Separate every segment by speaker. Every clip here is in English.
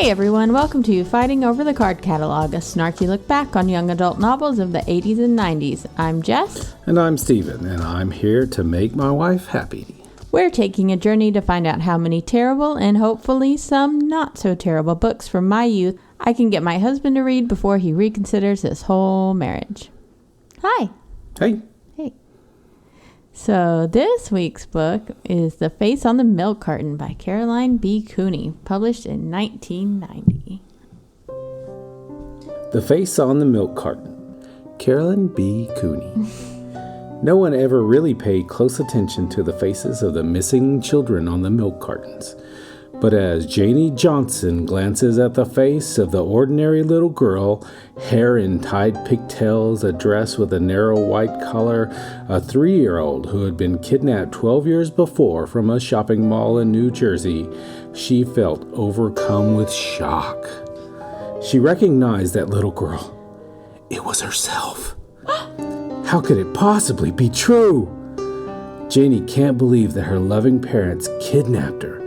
Speaker 1: Hey everyone, welcome to Fighting Over the Card Catalog, a snarky look back on young adult novels of the 80s and 90s. I'm Jess.
Speaker 2: And I'm Steven, and I'm here to make my wife happy.
Speaker 1: We're taking a journey to find out how many terrible and hopefully some not so terrible books from my youth I can get my husband to read before he reconsiders his whole marriage. Hi.
Speaker 2: Hey.
Speaker 1: Hey. So this week's book is The Face on the Milk Carton by Caroline B. Cooney, published in 1990.
Speaker 2: The Face on the Milk Carton, Caroline B. Cooney. No one ever really paid close attention to the faces of the missing children on the milk cartons. But as Janie Johnson glances at the face of the ordinary little girl, hair in tied pigtails, a dress with a narrow white collar, a 3-year-old who had been kidnapped 12 years before from a shopping mall in New Jersey, she felt overcome with shock. She recognized that little girl. It was herself. How could it possibly be true? Janie can't believe that her loving parents kidnapped her.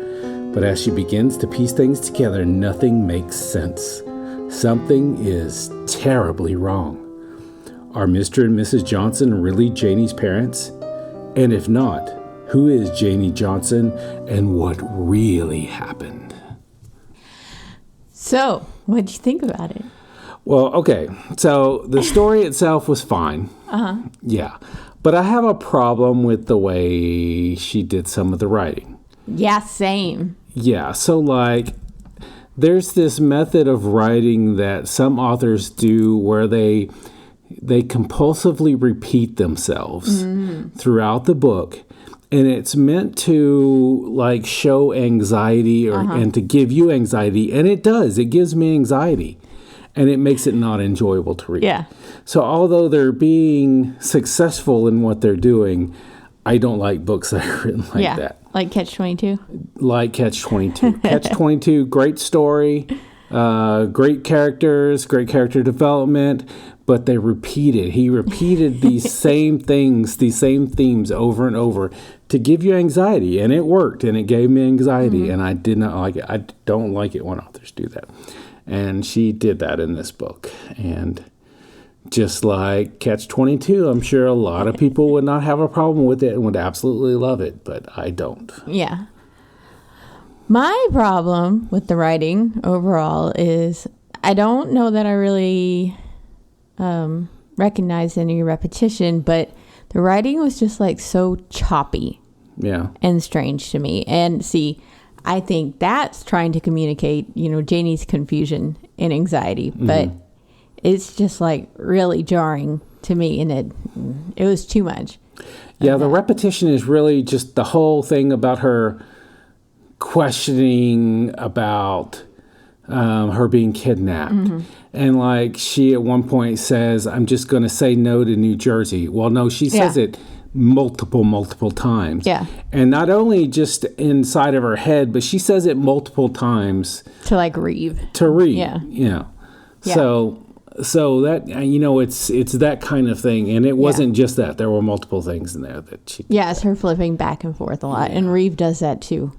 Speaker 2: But as she begins to piece things together, nothing makes sense. Something is terribly wrong. Are Mr. and Mrs. Johnson really Janie's parents? And if not, who is Janie Johnson and what really happened?
Speaker 1: So, what'd you think about it?
Speaker 2: Well, okay. So the story itself was fine.
Speaker 1: Uh-huh.
Speaker 2: Yeah. But I have a problem with the way she did some of the writing.
Speaker 1: Yeah, same.
Speaker 2: Yeah, so like there's this method of writing that some authors do where they compulsively repeat themselves throughout the book, and it's meant to like show anxiety and to give you anxiety, and it does. It gives me anxiety, and it makes it not enjoyable to read.
Speaker 1: Yeah.
Speaker 2: So although they're being successful in what they're doing, I don't like books that are written like that.
Speaker 1: Like Catch-22?
Speaker 2: Like Catch-22. Catch-22, great story, great characters, great character development, but they repeated. He repeated these same things, these same themes over and over to give you anxiety, and it worked, and it gave me anxiety, and I did not like it. I don't like it when authors do that. And she did that in this book, and just like Catch-22, I'm sure a lot of people would not have a problem with it and would absolutely love it, but I don't.
Speaker 1: Yeah. My problem with the writing overall is I don't know that I really recognize any repetition, but the writing was just like so choppy.
Speaker 2: Yeah.
Speaker 1: And strange to me. And see, I think that's trying to communicate, Janie's confusion and anxiety, but it's just like really jarring to me, and it was too much.
Speaker 2: Yeah, the repetition is really just the whole thing about her questioning about her being kidnapped. And like she at one point says, I'm just going to say no to New Jersey. Well, no, she says it multiple times.
Speaker 1: Yeah.
Speaker 2: And not only just inside of her head, but she says it multiple times.
Speaker 1: To like read.
Speaker 2: To read.
Speaker 1: Yeah.
Speaker 2: Yeah. So that, it's that kind of thing. And it wasn't just that. There were multiple things in there that she did.
Speaker 1: Yeah, it's her flipping back and forth a lot. Yeah. And Reeve does that too.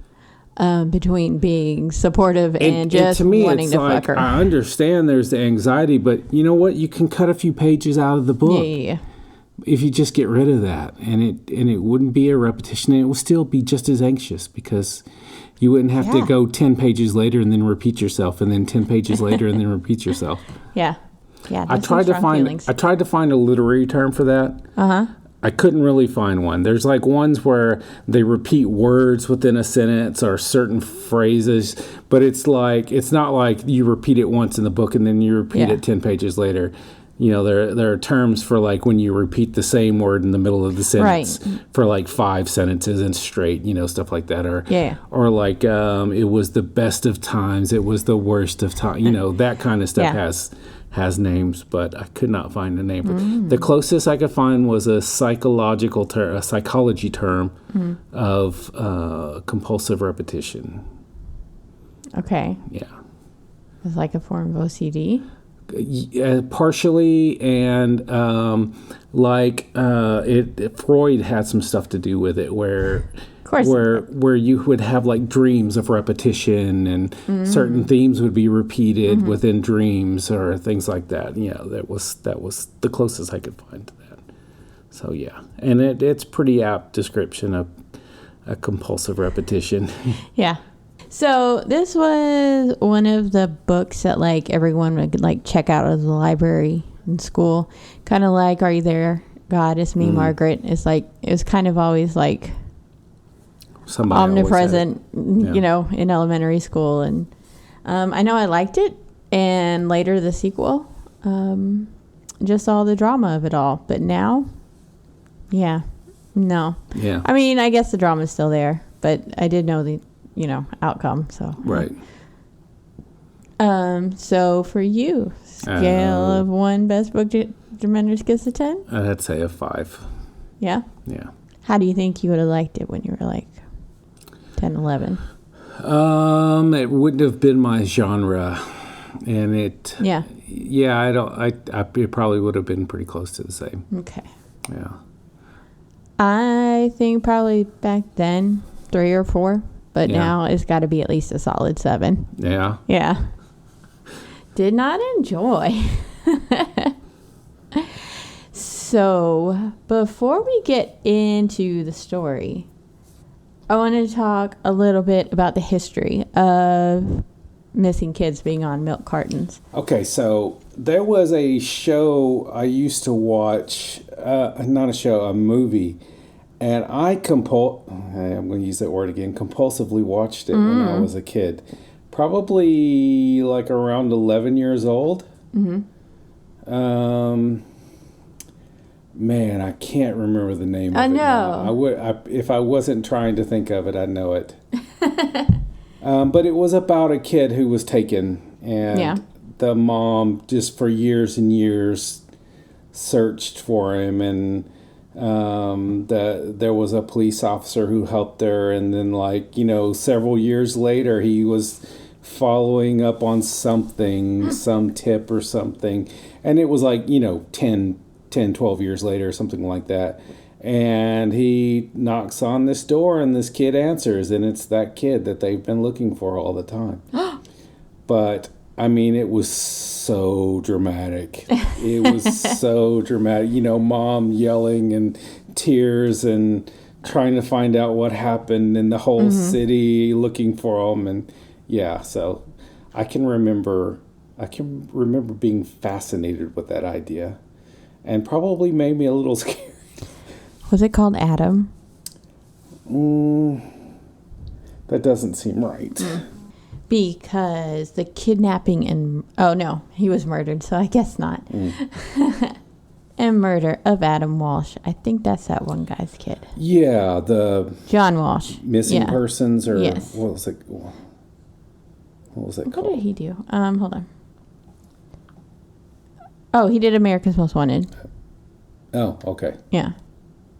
Speaker 1: Between being supportive and just
Speaker 2: to me,
Speaker 1: wanting to fuck her.
Speaker 2: I understand there's the anxiety, but you know what? You can cut a few pages out of the book.
Speaker 1: Yeah.
Speaker 2: If you just get rid of that, and it wouldn't be a repetition, and it will still be just as anxious because you wouldn't have to go 10 pages later and then repeat yourself, and then 10 pages later and then repeat yourself.
Speaker 1: Yeah. Yeah.
Speaker 2: I tried to find a literary term for that. I couldn't really find one. There's like ones where they repeat words within a sentence or certain phrases, but it's not like you repeat it once in the book and then you repeat it 10 pages later. There are terms for like when you repeat the same word in the middle of the sentence for like 5 sentences and straight, stuff like that. Or like it was the best of times, it was the worst of times. That kind of stuff has names, but I could not find a name. The closest I could find was a psychology term of compulsive repetition.
Speaker 1: Okay.
Speaker 2: Yeah.
Speaker 1: It's like a form of OCD?
Speaker 2: Partially, and Freud had some stuff to do with it where
Speaker 1: course.
Speaker 2: Where you would have like dreams of repetition and certain themes would be repeated within dreams or things like that. Yeah, that was the closest I could find to that. So yeah, and it's pretty apt description of a compulsive repetition.
Speaker 1: Yeah. So this was one of the books that like everyone would like check out of the library in school. Kind of like Are You There, God? It's Me, Margaret. It's like it was kind of always like somebody omnipresent, you know, in elementary school. And I know I liked it, and later the sequel, just all the drama of it all. But now, yeah, no.
Speaker 2: Yeah.
Speaker 1: I mean, I guess the drama is still there, but I did know the, you know, outcome. So
Speaker 2: right.
Speaker 1: So for you, scale of 1 best book Dementors gets to 10?
Speaker 2: I'd say a 5.
Speaker 1: Yeah?
Speaker 2: Yeah.
Speaker 1: How do you think you would have liked it when you were like 10, 11?
Speaker 2: It wouldn't have been my genre, and it.
Speaker 1: Yeah.
Speaker 2: Yeah, it probably would have been pretty close to the same.
Speaker 1: Okay.
Speaker 2: Yeah.
Speaker 1: I think probably back then 3 or 4, but now it's got to be at least a solid 7.
Speaker 2: Yeah.
Speaker 1: Yeah. Did not enjoy. So before we get into the story, I want to talk a little bit about the history of missing kids being on milk cartons.
Speaker 2: Okay, so there was a show I used to watch, not a show, a movie, and I'm going to use that word again, compulsively watched it when I was a kid. Probably like around 11 years old. Man, I can't remember the name of it now. If I wasn't trying to think of it, I'd know it. But it was about a kid who was taken, and the mom just for years and years searched for him, and there was a police officer who helped her, and then like, you know, several years later he was following up on something, some tip or something, and it was like, you know, 10, 12 years later or something like that. And he knocks on this door and this kid answers, and it's that kid that they've been looking for all the time. But I mean, it was so dramatic. It was so dramatic. You know, mom yelling and tears and trying to find out what happened, and the whole city looking for him. And yeah, so I can remember being fascinated with that idea. And probably made me a little scared.
Speaker 1: Was it called Adam?
Speaker 2: That doesn't seem right.
Speaker 1: Because the kidnapping and... Oh, no. He was murdered, so I guess not. And murder of Adam Walsh. I think that's that one guy's kid.
Speaker 2: Yeah, the...
Speaker 1: John Walsh.
Speaker 2: Missing persons, or...
Speaker 1: Yes.
Speaker 2: What was it called?
Speaker 1: What did he do? Hold on. Oh, he did America's Most Wanted.
Speaker 2: Oh, okay.
Speaker 1: Yeah.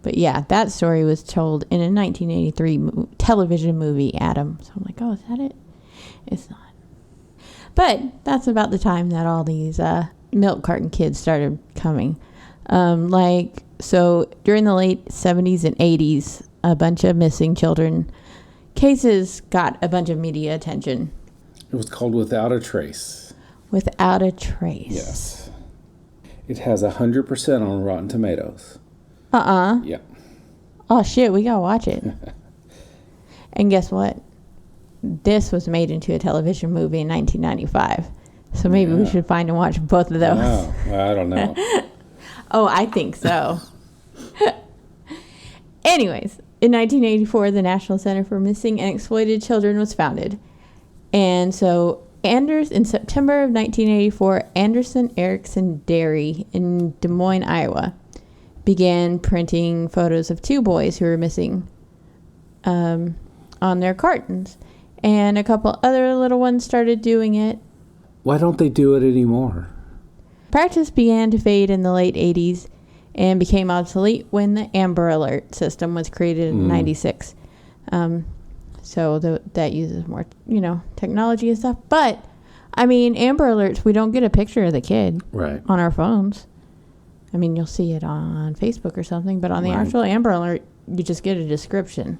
Speaker 1: But yeah, that story was told in a 1983 television movie, Adam. So I'm like, oh, is that it? It's not. But that's about the time that all these milk carton kids started coming. So during the late 70s and 80s, a bunch of missing children cases got a bunch of media attention.
Speaker 2: It was called Without a Trace.
Speaker 1: Without a Trace.
Speaker 2: Yes. It has 100% on Rotten Tomatoes.
Speaker 1: Yeah. Oh, shit, we gotta watch it. And guess what? This was made into a television movie in 1995. So maybe we should find and watch both of those.
Speaker 2: Oh, I don't know.
Speaker 1: Oh, I think so. Anyways, in 1984, the National Center for Missing and Exploited Children was founded. And so in September of 1984, Anderson Erickson Dairy in Des Moines, Iowa, began printing photos of 2 boys who were missing on their cartons. And a couple other little ones started doing it.
Speaker 2: Why don't they do it anymore?
Speaker 1: Practice began to fade in the late 80s and became obsolete when the Amber Alert system was created in 96. So that uses more, technology and stuff. But, I mean, Amber Alerts, we don't get a picture of the kid on our phones. I mean, you'll see it on Facebook or something, but on the actual Amber Alert, you just get a description.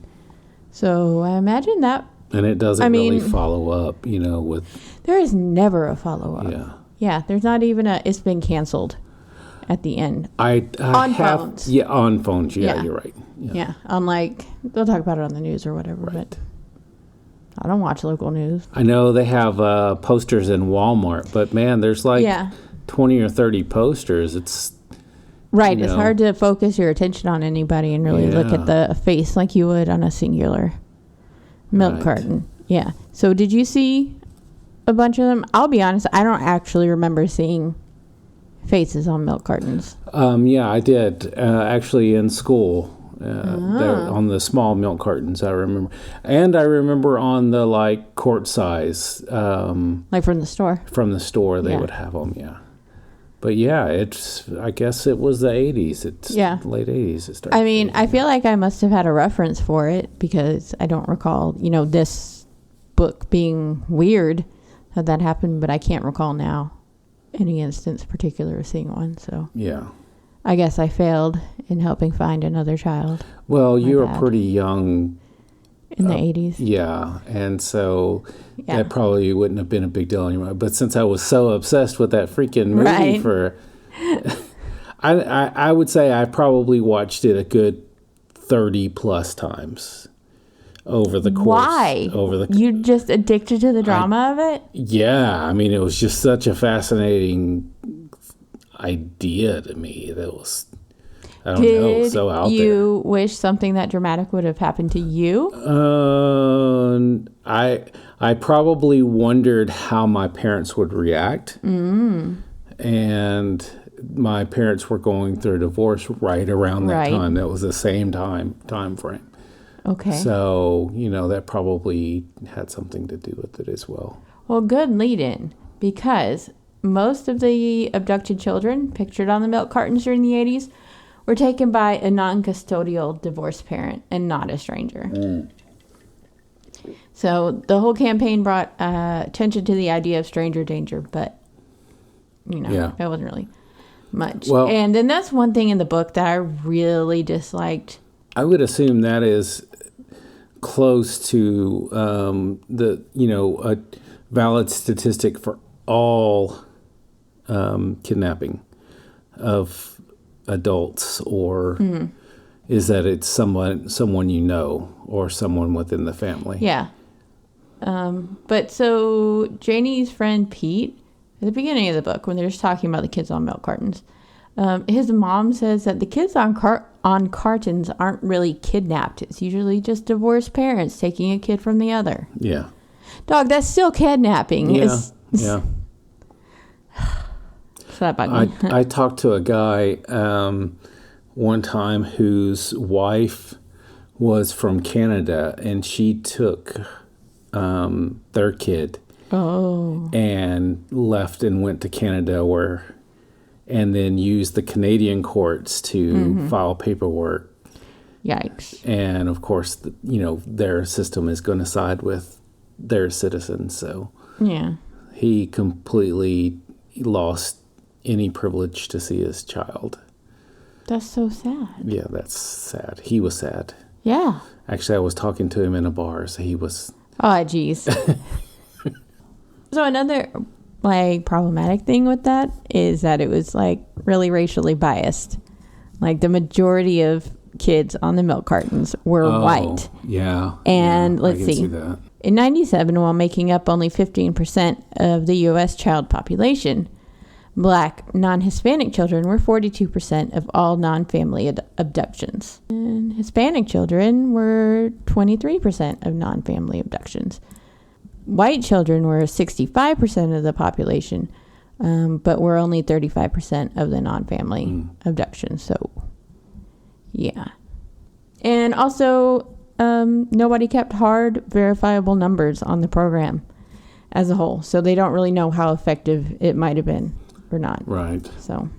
Speaker 1: So I imagine that.
Speaker 2: And it doesn't really follow up, with...
Speaker 1: There is never a follow-up.
Speaker 2: Yeah.
Speaker 1: Yeah, there's not even it's been canceled at the end.
Speaker 2: I
Speaker 1: on
Speaker 2: have...
Speaker 1: phones.
Speaker 2: Yeah, on phones. Yeah, you're right.
Speaker 1: Yeah. Unlike, they'll talk about it on the news or whatever, but I don't watch local news.
Speaker 2: I know they have posters in Walmart, but man, there's 20 or 30 posters. It's...
Speaker 1: Right, it's hard to focus your attention on anybody and really look at the face like you would on a singular milk carton. Yeah. So did you see a bunch of them? I'll be honest, I don't actually remember seeing faces on milk cartons.
Speaker 2: Yeah, I did. Actually in school, on the small milk cartons, I remember. And I remember on the quart size.
Speaker 1: Like from the store?
Speaker 2: From the store, they would have them, yeah. But I guess it was the 80s. It's late 80s. It started.
Speaker 1: I feel like I must have had a reference for it because I don't recall, this book being weird that happened, but I can't recall now any instance particular of seeing one. So
Speaker 2: yeah,
Speaker 1: I guess I failed in helping find another child.
Speaker 2: Well, you were pretty young.
Speaker 1: In the 80s.
Speaker 2: Yeah, and so that probably wouldn't have been a big deal anymore. But since I was so obsessed with that freaking movie I would say I probably watched it a good 30 plus times over the course.
Speaker 1: Why? You just addicted to the drama of it?
Speaker 2: Yeah, it was just such a fascinating idea to me. That was... I don't know, so out there. Did
Speaker 1: you wish something that dramatic would have happened to you?
Speaker 2: I probably wondered how my parents would react. And my parents were going through a divorce right around that time. That was the same time frame.
Speaker 1: Okay.
Speaker 2: So, that probably had something to do with it as well.
Speaker 1: Well, good lead-in, because most of the abducted children pictured on the milk cartons during the 80s were taken by a non-custodial divorced parent and not a stranger. So the whole campaign brought attention to the idea of stranger danger, but, that wasn't really much. Well, and then that's one thing in the book that I really disliked.
Speaker 2: I would assume that is close to a valid statistic for all kidnapping of adults, or is that it's someone or someone within the family.
Speaker 1: Yeah. But so Janie's friend Pete, at the beginning of the book, when they're just talking about the kids on milk cartons, his mom says that the kids on cartons aren't really kidnapped. It's usually just divorced parents taking a kid from the other.
Speaker 2: Yeah.
Speaker 1: Dog, that's still kidnapping.
Speaker 2: Yeah. Yeah. I talked to a guy one time whose wife was from Canada, and she took their kid and left and went to Canada and then used the Canadian courts to file paperwork.
Speaker 1: Yikes.
Speaker 2: And of course, their system is going to side with their citizens. So he completely lost any privilege to see his child.
Speaker 1: That's so sad.
Speaker 2: Yeah, that's sad. He was sad.
Speaker 1: Yeah.
Speaker 2: Actually, I was talking to him in a bar, so he was...
Speaker 1: Oh, geez. So another, problematic thing with that is that it was, really racially biased. The majority of kids on the milk cartons were white.
Speaker 2: Yeah.
Speaker 1: And let's
Speaker 2: I can see that.
Speaker 1: In 1997, while making up only 15% of the U.S. child population, Black non-Hispanic children were 42% of all non-family abductions. And Hispanic children were 23% of non-family abductions. White children were 65% of the population, but were only 35% of the non-family abductions. So, yeah. And also, nobody kept hard, verifiable numbers on the program as a whole. So they don't really know how effective it might have been. Or not.
Speaker 2: Right.
Speaker 1: So.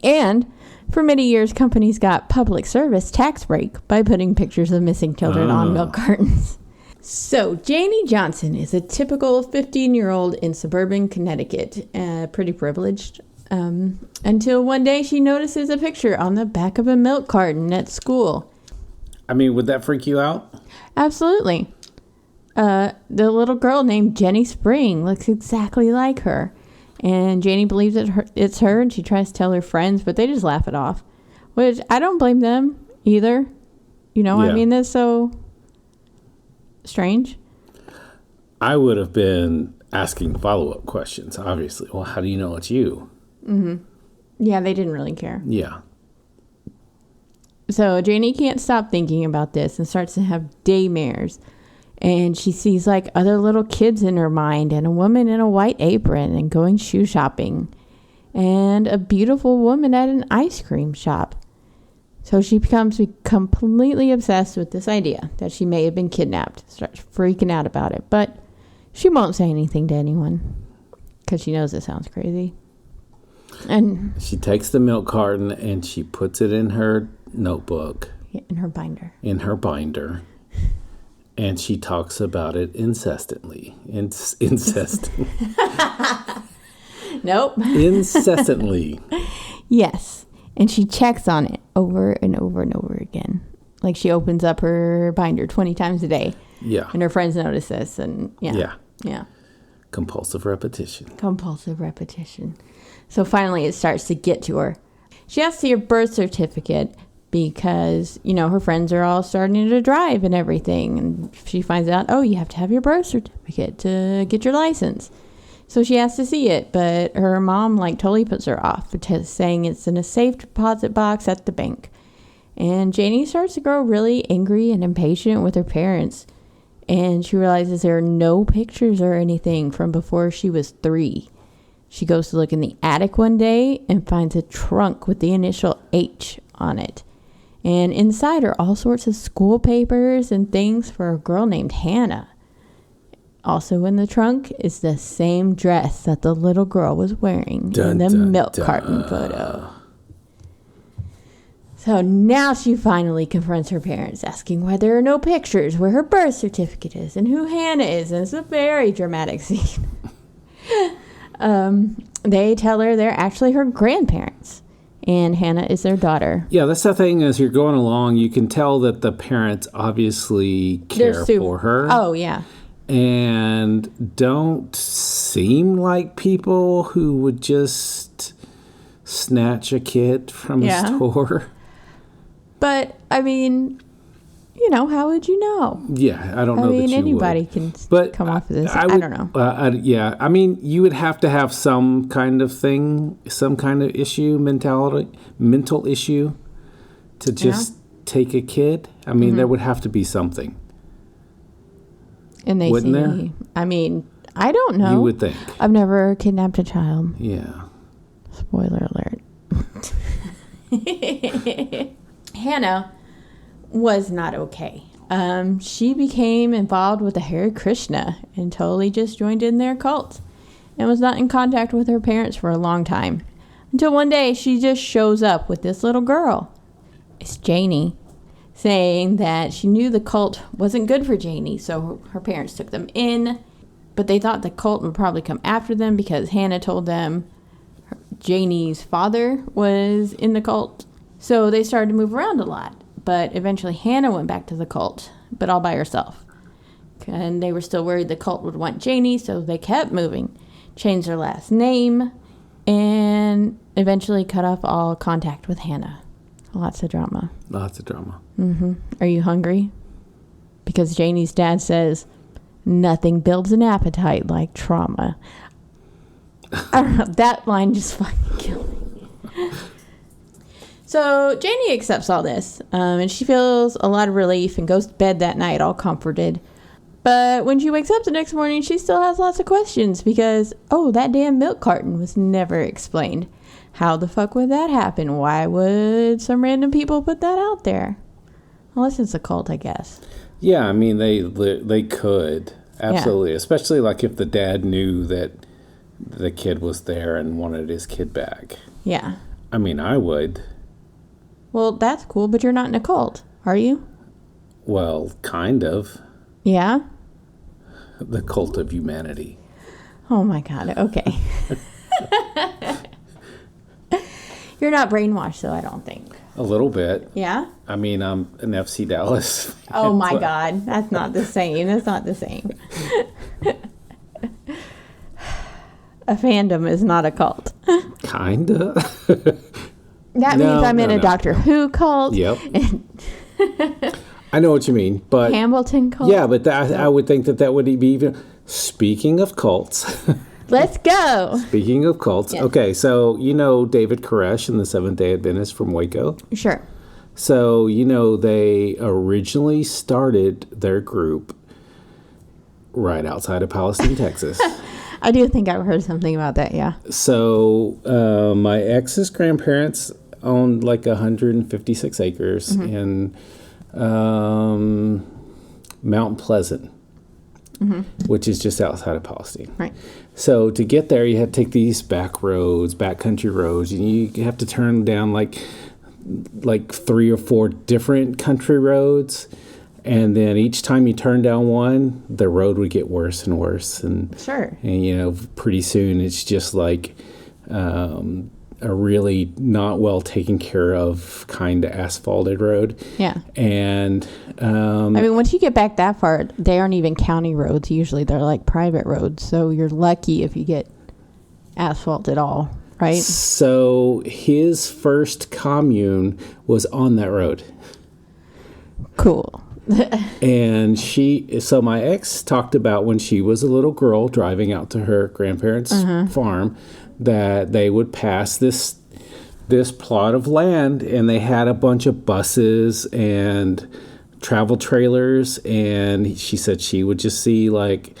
Speaker 1: And for many years, companies got public service tax break by putting pictures of missing children on milk cartons. So Janie Johnson is a typical 15-year-old in suburban Connecticut, pretty privileged, until one day she notices a picture on the back of a milk carton at school.
Speaker 2: I mean, would that freak you out?
Speaker 1: Absolutely. The little girl named Jenny Spring looks exactly like her. And Janie believes it's her, and she tries to tell her friends, but they just laugh it off. Which, I don't blame them either. You know, I mean, that's so strange.
Speaker 2: I would have been asking follow-up questions, obviously. Well, how do you know it's you?
Speaker 1: Mm-hmm. Yeah, they didn't really care.
Speaker 2: Yeah.
Speaker 1: So Janie can't stop thinking about this and starts to have daymares. And she sees like other little kids in her mind and a woman in a white apron and going shoe shopping and a beautiful woman at an ice cream shop. So she becomes completely obsessed with this idea that she may have been kidnapped, starts freaking out about it. But she won't say anything to anyone because she knows it sounds crazy. And
Speaker 2: she takes the milk carton and she puts it in her notebook.
Speaker 1: In her binder.
Speaker 2: And she talks about it incessantly. Incessantly.
Speaker 1: Nope.
Speaker 2: Incessantly.
Speaker 1: Yes. And she checks on it over and over and over again. Like she opens up her binder 20 times a day.
Speaker 2: Yeah.
Speaker 1: And her friends notice this. And yeah.
Speaker 2: Compulsive repetition.
Speaker 1: So finally it starts to get to her. She has to see her birth certificate because, you know, her friends are all starting to drive and everything. And she finds out, oh, you have to have your birth certificate to get your license. So she has to see it, but her mom like totally puts her off, saying it's in a safe deposit box at the bank. And Janie starts to grow really angry and impatient with her parents. And she realizes there are no pictures or anything from before she was 3. She goes to look in the attic one day and finds a trunk with the initial H on it. And inside are all sorts of school papers and things for a girl named Hannah. Also in the trunk is the same dress that the little girl was wearing in the milk carton photo. So now she finally confronts her parents, asking why there are no pictures, where her birth certificate is, and who Hannah is. And it's a very dramatic scene. They tell her they're actually her grandparents, and Hannah is their daughter.
Speaker 2: Yeah, that's the thing. As you're going along, you can tell that the parents obviously care for her.
Speaker 1: Oh, yeah.
Speaker 2: And don't seem like people who would just snatch a kid from a store.
Speaker 1: But, I mean, you know, how would you know?
Speaker 2: Yeah, I don't know that you would.
Speaker 1: Anybody can come off of this. I don't know.
Speaker 2: Yeah, I mean, you would have to have some kind of thing, some kind of mental issue to just take a kid. I mean, there would have to be something.
Speaker 1: And
Speaker 2: wouldn't there?
Speaker 1: I mean, I don't know.
Speaker 2: You would think.
Speaker 1: I've never kidnapped a child.
Speaker 2: Yeah.
Speaker 1: Spoiler alert. Hannah was not okay. She became involved with the Hare Krishna and totally just joined in their cult and was not in contact with her parents for a long time. Until one day she just shows up with this little girl. It's Janie, saying that she knew the cult wasn't good for Janie, so her parents took them in, but they thought the cult would probably come after them because Hannah told them Janie's father was in the cult. So they started to move around a lot, but eventually Hannah went back to the cult, but all by herself. And they were still worried the cult would want Janie, so they kept moving, changed their last name, and eventually cut off all contact with Hannah. Lots of drama. Mm-hmm. Are you hungry? Because Janie's dad says, nothing builds an appetite like trauma. I don't know. That line just fucking killed me. So Janie accepts all this, and she feels a lot of relief and goes to bed that night all comforted. But when she wakes up the next morning, she still has lots of questions because, that damn milk carton was never explained. How the fuck would that happen? Why would some random people put that out there? Unless it's a cult, I guess.
Speaker 2: Yeah, I mean, they could. Absolutely. Yeah. Especially like if the dad knew that the kid was there and wanted his kid back.
Speaker 1: Yeah.
Speaker 2: I mean, I would.
Speaker 1: Well, that's cool, but you're not in a cult, are you?
Speaker 2: Well, kind of.
Speaker 1: Yeah?
Speaker 2: The cult of humanity.
Speaker 1: Oh my God, okay. You're not brainwashed, though, I don't think.
Speaker 2: A little bit.
Speaker 1: Yeah?
Speaker 2: I mean, I'm an FC Dallas.
Speaker 1: Oh, my God. That's not the same. That's not the same. A fandom is not a cult.
Speaker 2: Kinda.
Speaker 1: That means I'm in a Doctor Who cult.
Speaker 2: Yep. I know what you mean, but
Speaker 1: Hamilton cult.
Speaker 2: Yeah, but I would think that would be even. Speaking of cults.
Speaker 1: Let's go.
Speaker 2: Speaking of cults.
Speaker 1: Yes.
Speaker 2: Okay, so you know David Koresh and the Seventh-day Adventists from Waco?
Speaker 1: Sure.
Speaker 2: So, you know, they originally started their group right outside of Palestine, Texas.
Speaker 1: I do think I've heard something about that, yeah.
Speaker 2: So, my ex's grandparents owned like 156 acres in Mount Pleasant, which is just outside of Palestine.
Speaker 1: Right.
Speaker 2: So, to get there, you had to take these back roads, backcountry roads, and you have to turn down like 3 or 4 different country roads, and then each time you turn down one, the road would get worse and worse, and
Speaker 1: Sure.
Speaker 2: and you know, pretty soon it's just like a really not well taken care of kind of asphalted road.
Speaker 1: Yeah.
Speaker 2: And
Speaker 1: I mean, once you get back that far, they aren't even county roads. Usually they're like private roads, so you're lucky if you get asphalt at all, right?
Speaker 2: so his first commune was on that road.
Speaker 1: Cool.
Speaker 2: And so my ex talked about when she was a little girl driving out to her grandparents' farm, that they would pass this plot of land, and they had a bunch of buses and travel trailers, and she said she would just see like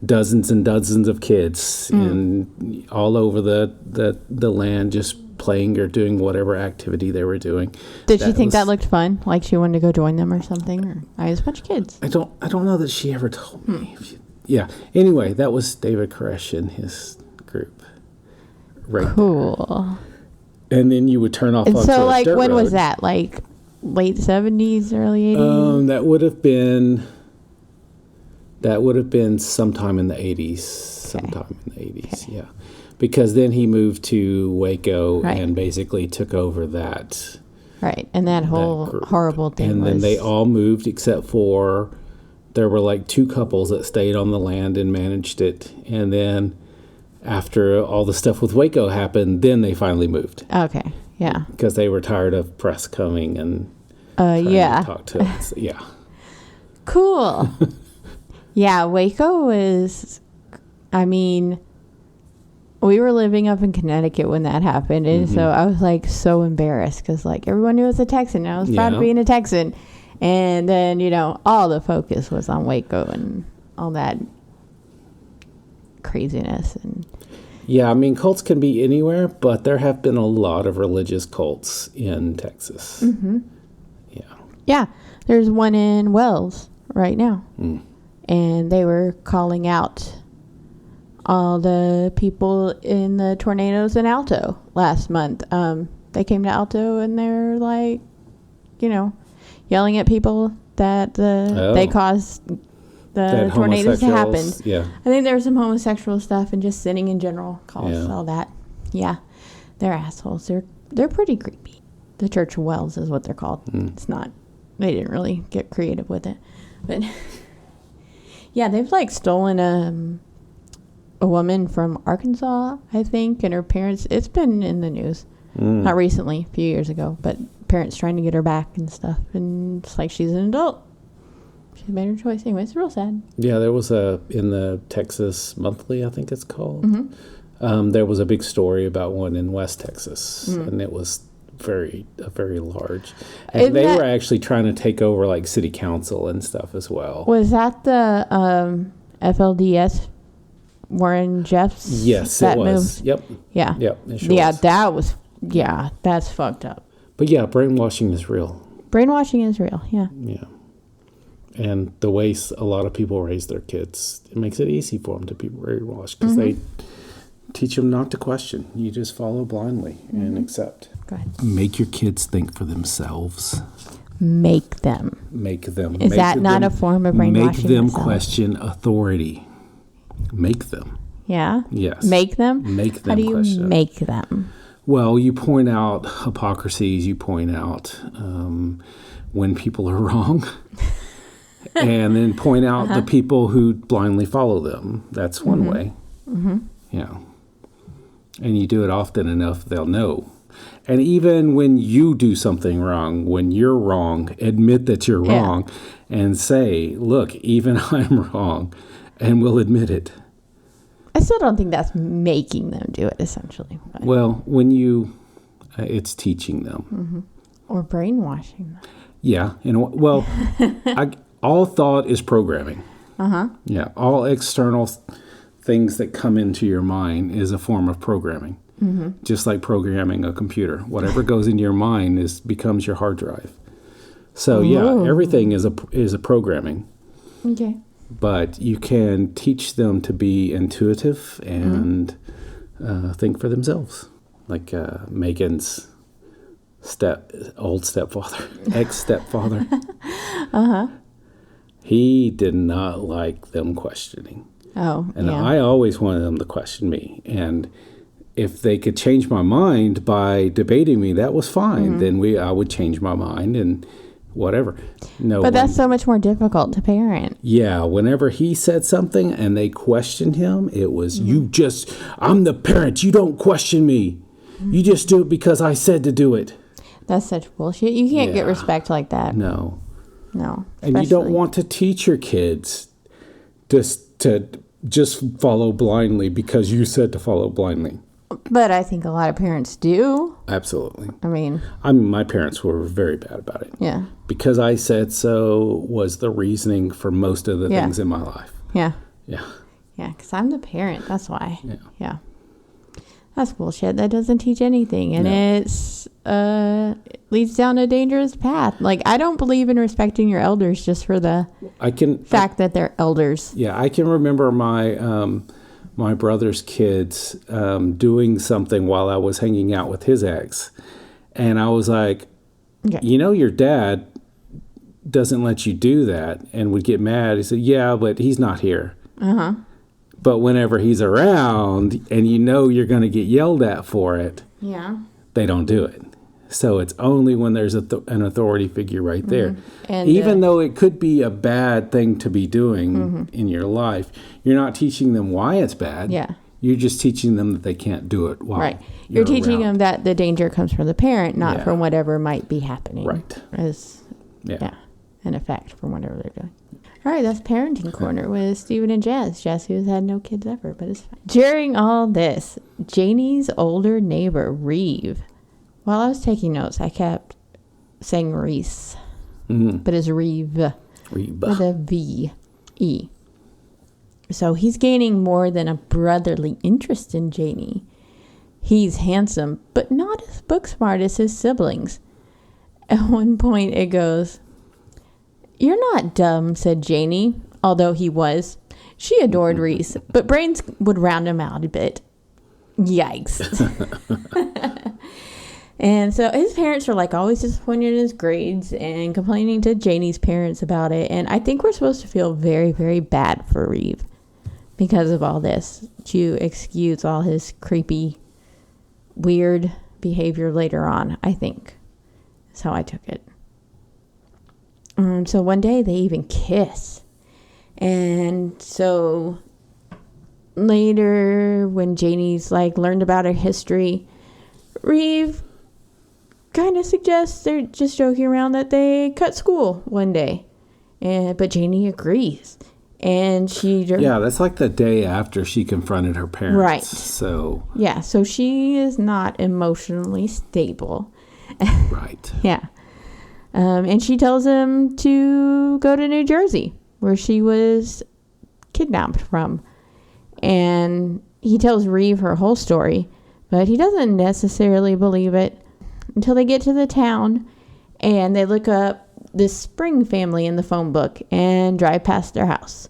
Speaker 2: dozens and dozens of kids and all over the land, just playing or doing whatever activity they were doing.
Speaker 1: Did she think that looked fun? Like she wanted to go join them or something? Or I was a bunch of kids.
Speaker 2: I don't know that she ever told me. Yeah. Anyway, that was David Koresh and his group. Right.
Speaker 1: Cool.
Speaker 2: And then you would turn off
Speaker 1: And
Speaker 2: onto
Speaker 1: so,
Speaker 2: a
Speaker 1: like,
Speaker 2: dirt
Speaker 1: when
Speaker 2: road.
Speaker 1: was that? Like late 70s, early 80s?
Speaker 2: That would have been sometime in the 80s. Sometime in the 80s,
Speaker 1: Okay.
Speaker 2: yeah. Because then he moved to Waco
Speaker 1: Right.
Speaker 2: and basically took over that.
Speaker 1: Right. And that whole
Speaker 2: group.
Speaker 1: horrible thing
Speaker 2: And
Speaker 1: was...
Speaker 2: then they all moved except for there were like 2 couples that stayed on the land and managed it. And then after all the stuff with Waco happened, then they finally moved.
Speaker 1: Okay. Yeah.
Speaker 2: Because they were tired of press coming and trying
Speaker 1: yeah.
Speaker 2: to talk to us. Yeah.
Speaker 1: Cool. Yeah, Waco was... I mean... We were living up in Connecticut when that happened, and so I was like so embarrassed because like everyone knew I was a Texan. And I was proud of being a Texan, and then all the focus was on Waco and all that craziness. And
Speaker 2: Yeah, I mean, cults can be anywhere, but there have been a lot of religious cults in Texas. Yeah.
Speaker 1: There's one in Wells right now, and they were calling out all the people in the tornadoes in Alto last month. They came to Alto and they're like, yelling at people that they caused the tornadoes to happen.
Speaker 2: Yeah.
Speaker 1: I think there was some homosexual stuff and just sinning in general caused
Speaker 2: Yeah.
Speaker 1: all that. Yeah, they're assholes. They're pretty creepy. The Church of Wells is what they're called. It's not. They didn't really get creative with it, but yeah, they've like stolen a woman from Arkansas, I think, and her parents. It's been in the news, not recently, a few years ago, but parents trying to get her back and stuff. And it's like she's an adult. She made her choice anyway. It's real sad.
Speaker 2: Yeah, there was in the Texas Monthly, I think it's called. There was a big story about one in West Texas, and it was very large. And they were actually trying to take over like city council and stuff as well.
Speaker 1: Was that the FLDS? Warren Jeffs?
Speaker 2: Yes,
Speaker 1: that
Speaker 2: it was.
Speaker 1: Moved?
Speaker 2: Yep.
Speaker 1: Yeah.
Speaker 2: Yep. It sure
Speaker 1: Yeah,
Speaker 2: was.
Speaker 1: that was. Yeah, that's fucked up.
Speaker 2: But yeah, brainwashing is real.
Speaker 1: Brainwashing is real. Yeah.
Speaker 2: Yeah. And the way a lot of people raise their kids, it makes it easy for them to be brainwashed because they teach them not to question. You just follow blindly and accept.
Speaker 1: Go ahead.
Speaker 2: Make your kids think for themselves.
Speaker 1: Make them.
Speaker 2: Make them.
Speaker 1: Is that not a form of brainwashing?
Speaker 2: Make them
Speaker 1: myself?
Speaker 2: question authority. Make them.
Speaker 1: Yeah.
Speaker 2: Yes.
Speaker 1: Make them.
Speaker 2: Make them
Speaker 1: How do you
Speaker 2: question.
Speaker 1: make them?
Speaker 2: Well, you point out hypocrisies, you point out when people are wrong, and then point out the people who blindly follow them. That's one way. Mm-hmm. Yeah. And you do it often enough, they'll know. And even when you do something wrong, when you're wrong, admit that you're wrong and say, look, even I'm wrong, and we'll admit it.
Speaker 1: I still don't think that's making them do it, essentially. But.
Speaker 2: Well, it's teaching them.
Speaker 1: Or brainwashing them.
Speaker 2: Yeah. All thought is programming. Yeah. All external things that come into your mind is a form of programming. Just like programming a computer. Whatever goes into your mind becomes your hard drive. So, everything is a programming.
Speaker 1: Okay.
Speaker 2: But you can teach them to be intuitive and think for themselves. Like Megan's ex-stepfather. He did not like them questioning.
Speaker 1: Oh,
Speaker 2: and I always wanted them to question me. And if they could change my mind by debating me, that was fine. Then I would change my mind and whatever. No,
Speaker 1: but that's so much more difficult to parent.
Speaker 2: Yeah, whenever he said something and they questioned him, it was, I'm the parent. You don't question me. You just do it because I said to do it.
Speaker 1: That's such bullshit. You can't get respect like that.
Speaker 2: No.
Speaker 1: Especially.
Speaker 2: And you don't want to teach your kids to just follow blindly because you said to follow blindly.
Speaker 1: But I think a lot of parents do.
Speaker 2: Absolutely.
Speaker 1: I mean,
Speaker 2: my parents were very bad about it.
Speaker 1: Yeah.
Speaker 2: Because I said so was the reasoning for most of the things in my life.
Speaker 1: Yeah.
Speaker 2: Yeah.
Speaker 1: Yeah, because I'm the parent. That's why.
Speaker 2: Yeah.
Speaker 1: That's bullshit. That doesn't teach anything. And it leads down a dangerous path. Like, I don't believe in respecting your elders just for the fact that they're elders.
Speaker 2: Yeah, I can remember my brother's kids doing something while I was hanging out with his ex. And I was like, your dad doesn't let you do that, and would get mad. He said, yeah, but he's not here. But whenever he's around and you're going to get yelled at for it, they don't do it. So it's only when there's an authority figure right there. And even though it could be a bad thing to be doing in your life, you're not teaching them why it's bad.
Speaker 1: Yeah.
Speaker 2: You're just teaching them that they can't do it while
Speaker 1: you're teaching them that the danger comes from the parent, not from whatever might be happening.
Speaker 2: Right.
Speaker 1: As an effect from whatever they're doing. All right, that's Parenting Corner with Stephen and Jess. Jess, who's had no kids ever, but it's fine. During all this, Janie's older neighbor, Reeve. While I was taking notes, I kept saying Reese, but it's Reeve with a V-E. So he's gaining more than a brotherly interest in Janie. He's handsome, but not as book smart as his siblings. At one point it goes, "You're not dumb," said Janie, although he was. She adored Reese, but brains would round him out a bit. Yikes. And so his parents are like always disappointed in his grades and complaining to Janie's parents about it. And I think we're supposed to feel very, very bad for Reeve because of all this, to excuse all his creepy, weird behavior later on, I think. That's how I took it. So one day they even kiss. And so later when Janie's learned about her history, Reeve kind of suggests they're just joking around that they cut school one day. But Janie agrees. And
Speaker 2: that's like the day after she confronted her parents.
Speaker 1: Right.
Speaker 2: So.
Speaker 1: Yeah, so she is not emotionally stable.
Speaker 2: Right.
Speaker 1: Yeah. And she tells him to go to New Jersey, where she was kidnapped from. And he tells Reeve her whole story, but he doesn't necessarily believe it until they get to the town and they look up this Spring family in the phone book and drive past their house.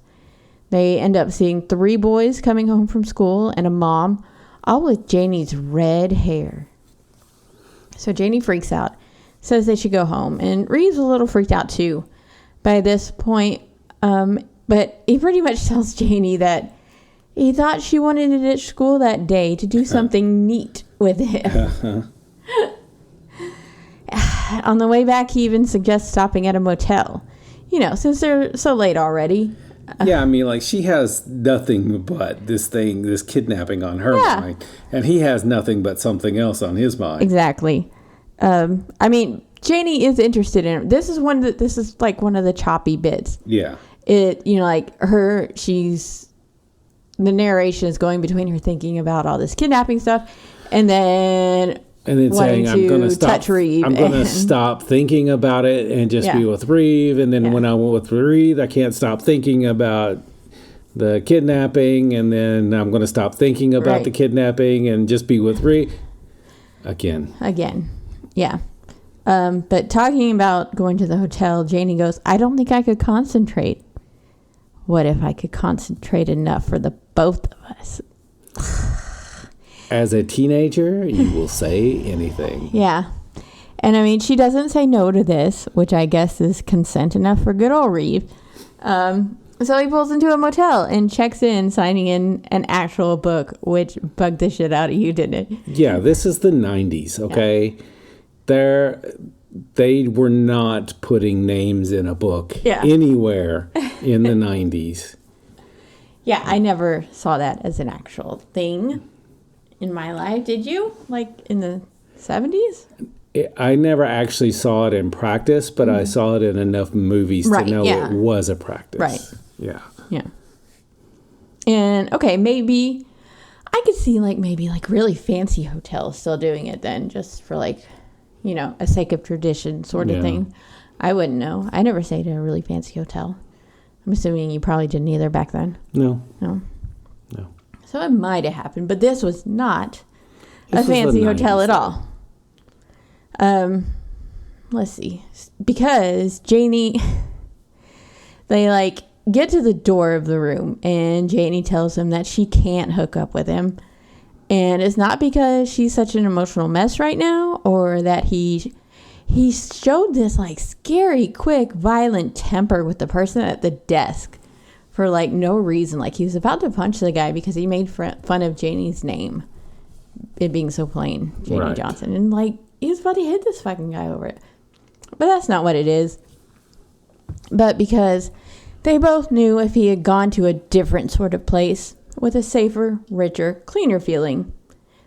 Speaker 1: They end up seeing 3 boys coming home from school and a mom, all with Janie's red hair. So Janie freaks out, says they should go home, and Reeve's a little freaked out too by this point, but he pretty much tells Janie that he thought she wanted to ditch school that day to do something neat with him. On the way back, he even suggests stopping at a motel. You know, since they're so late already.
Speaker 2: Yeah, I mean, like, she has nothing but this kidnapping on her mind. And he has nothing but something else on his mind.
Speaker 1: Exactly. I mean, Janie is interested in it. This is like one of the choppy bits.
Speaker 2: Yeah.
Speaker 1: The narration is going between her thinking about all this kidnapping stuff and then
Speaker 2: saying, I'm going to
Speaker 1: touch Reeve.
Speaker 2: I'm going to stop thinking about it and just be with Reeve. And then when I'm with Reeve, I can't stop thinking about the kidnapping. And then I'm going to stop thinking about the kidnapping and just be with Reeve again. Yeah. But talking about going to the hotel, Janie goes, I don't think I could concentrate. What if I could concentrate enough for the both of us? As a teenager, you will say anything.
Speaker 1: Yeah. And I mean, she doesn't say no to this, which I guess is consent enough for good old Reeve. So he pulls into a motel and checks in, signing in an actual book, which bugged the shit out of you, didn't it?
Speaker 2: Yeah, this is the 90s, okay? Yeah. They were not putting names in a book anywhere in the 90s.
Speaker 1: Yeah, I never saw that as an actual thing in my life. Did you? Like in the 70s?
Speaker 2: I never actually saw it in practice, but I saw it in enough movies to know it was a practice.
Speaker 1: Right.
Speaker 2: Yeah.
Speaker 1: Yeah. And, okay, maybe I could see maybe really fancy hotels still doing it then, just for a sake of tradition sort of thing. I wouldn't know. I never stayed at a really fancy hotel. I'm assuming you probably didn't either back then.
Speaker 2: No.
Speaker 1: So it might have happened, but this was not a fancy hotel at all. Let's see. Because Janie, they get to the door of the room and Janie tells him that she can't hook up with him. And it's not because she's such an emotional mess right now or that he showed this scary, quick, violent temper with the person at the desk for no reason. He was about to punch the guy because he made fun of Janie's name, it being so plain, Janie Johnson. And he was about to hit this fucking guy over it. But that's not what it is. But because they both knew if he had gone to a different sort of place with a safer, richer, cleaner feeling,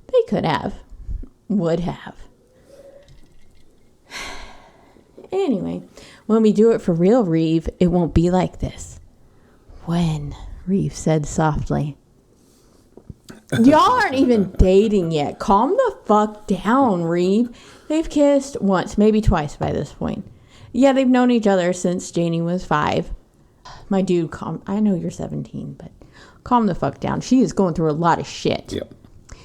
Speaker 1: they would have. Anyway, when we do it for real, Reeve, it won't be like this. When, Reeve said softly. Y'all aren't even dating yet. Calm the fuck down, Reeve. They've kissed once, maybe twice by this point. Yeah, they've known each other since Janie was 5. My dude, I know you're 17, but calm the fuck down. She is going through a lot of shit.
Speaker 2: Yep.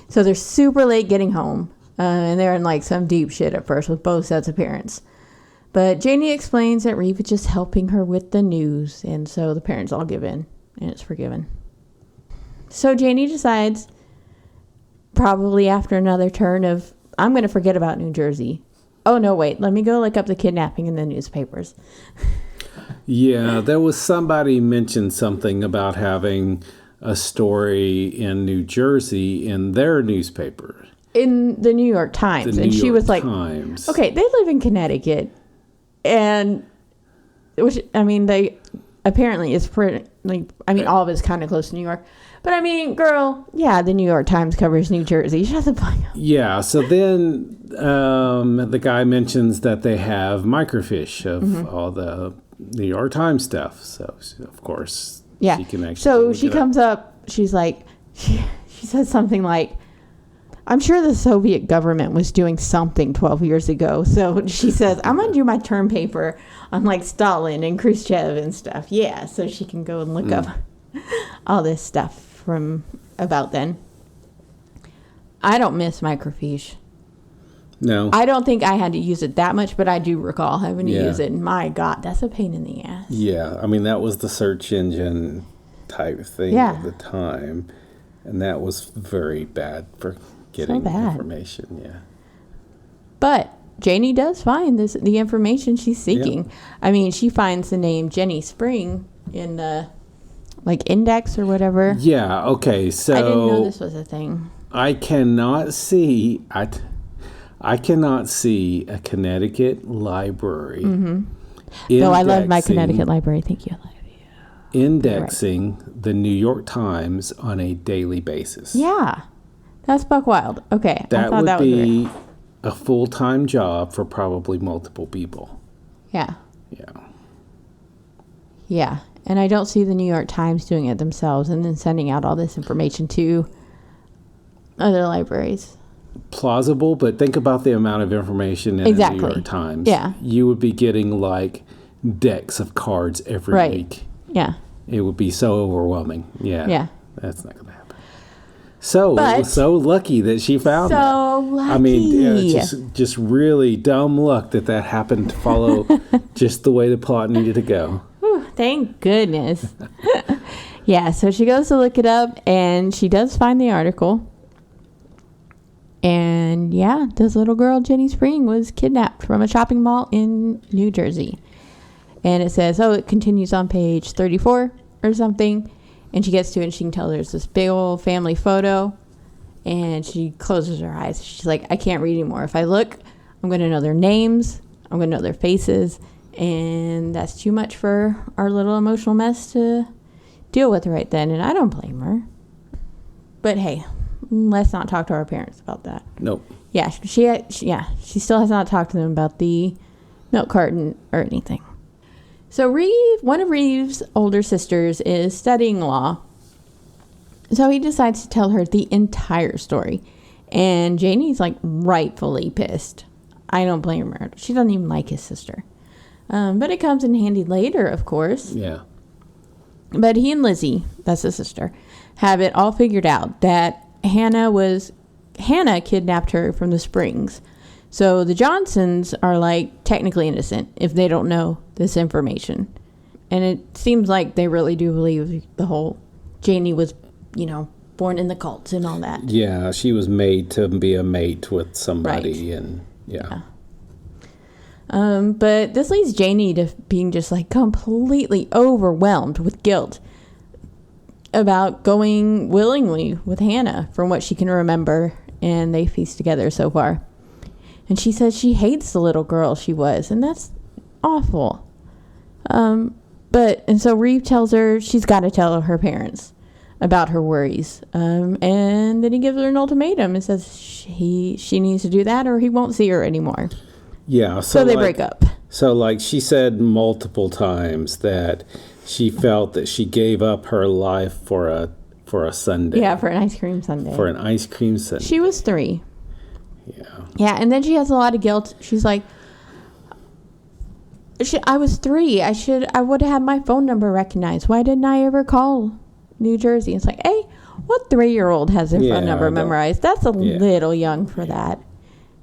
Speaker 1: So they're super late getting home. And they're in some deep shit at first with both sets of parents. But Janie explains that Reeve is just helping her with the news. And so the parents all give in. And it's forgiven. So Janie decides, probably after another turn of, I'm going to forget about New Jersey. Oh, no, wait. Let me go look up the kidnapping in the newspapers.
Speaker 2: Yeah, there was somebody mentioned something about having a story in New Jersey in their newspaper.
Speaker 1: In the New York Times. And she was like, okay, they live in Connecticut. And, which, I mean, they apparently is pretty, all of it's kind of close to New York. But I mean, girl, yeah, the New York Times covers New Jersey. Shut the fuck up.
Speaker 2: Yeah, so then the guy mentions that they have microfiche of all the New York Times stuff. So, of course, she can actually.
Speaker 1: So she comes up, she's like, she says something like, I'm sure the Soviet government was doing something 12 years ago. So she says, I'm going to do my term paper on Stalin and Khrushchev and stuff. Yeah, so she can go and look up all this stuff from about then. I don't miss microfiche.
Speaker 2: No.
Speaker 1: I don't think I had to use it that much, but I do recall having to use it. And my God, that's a pain in the ass.
Speaker 2: Yeah, I mean, that was the search engine type thing at the time. And that was very bad for getting information,
Speaker 1: But Janie does find the information she's seeking. Yeah. I mean, she finds the name Jenny Spring in the index or whatever.
Speaker 2: Yeah, okay, so
Speaker 1: I didn't know this was a thing.
Speaker 2: I cannot see I cannot see a Connecticut library.
Speaker 1: No, I love my Connecticut library. Thank you.
Speaker 2: Indexing the New York Times on a daily basis.
Speaker 1: Yeah, that's buck wild. Okay,
Speaker 2: That
Speaker 1: I thought
Speaker 2: would
Speaker 1: that was
Speaker 2: be
Speaker 1: weird.
Speaker 2: a full-time job for probably multiple people.
Speaker 1: Yeah.
Speaker 2: Yeah.
Speaker 1: Yeah, and I don't see the New York Times doing it themselves and then sending out all this information to other libraries.
Speaker 2: Plausible, but think about the amount of information in the New York Times.
Speaker 1: Yeah.
Speaker 2: You would be getting like decks of cards every week.
Speaker 1: Yeah.
Speaker 2: It would be so overwhelming. Yeah.
Speaker 1: Yeah.
Speaker 2: That's not going to happen. So it was so lucky that she found that.
Speaker 1: So lucky.
Speaker 2: I mean, just really dumb luck that happened to follow just the way the plot needed to go.
Speaker 1: Whew, thank goodness. Yeah, so she goes to look it up, and she does find the article. And yeah, this little girl, Jenny Spring, was kidnapped from a shopping mall in New Jersey. And it says, it continues on page 34 or something. And she gets to it, and she can tell there's this big old family photo. And she closes her eyes. She's like, I can't read anymore. If I look, I'm going to know their names. I'm going to know their faces. And that's too much for our little emotional mess to deal with right then. And I don't blame her. But hey, let's not talk to our parents about that.
Speaker 2: Nope.
Speaker 1: Yeah, she still has not talked to them about the milk carton or anything. So one of Reeve's older sisters is studying law. So he decides to tell her the entire story. And Janie's like rightfully pissed. I don't blame her. She doesn't even like his sister. But it comes in handy later, of course.
Speaker 2: Yeah.
Speaker 1: But he and Lizzie, that's his sister, have it all figured out that Hannah kidnapped her from the Springs. So the Johnsons are like technically innocent if they don't know this information. And it seems like they really do believe the whole Janie was, born in the cults and all that.
Speaker 2: Yeah, she was made to be a mate with somebody. Right. And yeah.
Speaker 1: But this leads Janie to being just like completely overwhelmed with guilt about going willingly with Hannah from what she can remember, and they feast together so far. And she says she hates the little girl she was, and that's awful. And so Reeve tells her she's got to tell her parents about her worries. And then he gives her an ultimatum and says she needs to do that or he won't see her anymore.
Speaker 2: Yeah.
Speaker 1: So they break up.
Speaker 2: So she said multiple times that she felt that she gave up her life for a sundae.
Speaker 1: Yeah, for an ice cream sundae.
Speaker 2: For an ice cream sundae.
Speaker 1: She was 3.
Speaker 2: Yeah.
Speaker 1: Yeah, and then she has a lot of guilt. She's like, I was 3. I would have had my phone number recognized. Why didn't I ever call New Jersey? It's like, hey, what 3-year-old has their phone number memorized? That's a little young for that.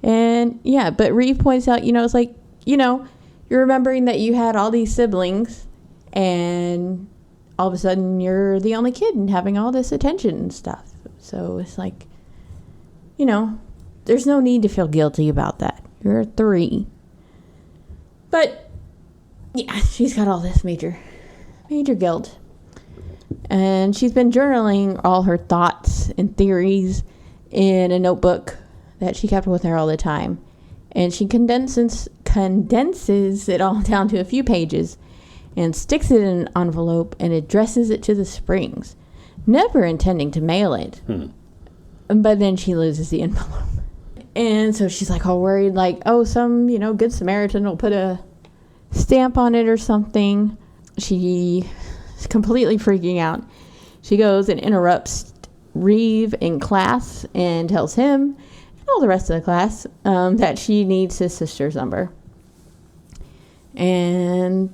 Speaker 1: And yeah, but Reeve points out, it's like, you're remembering that you had all these siblings and all of a sudden you're the only kid and having all this attention and stuff. So it's like, there's no need to feel guilty about that. You're 3. But yeah, she's got all this major guilt. And she's been journaling all her thoughts and theories in a notebook that she kept with her all the time. And she condenses it all down to a few pages and sticks it in an envelope and addresses it to the Springs, never intending to mail it. But then she loses the envelope. And so she's like all worried, like, some, good Samaritan will put a stamp on it or something. She is completely freaking out. She goes and interrupts Reeve in class and tells him and all the rest of the class that she needs his sister's number. And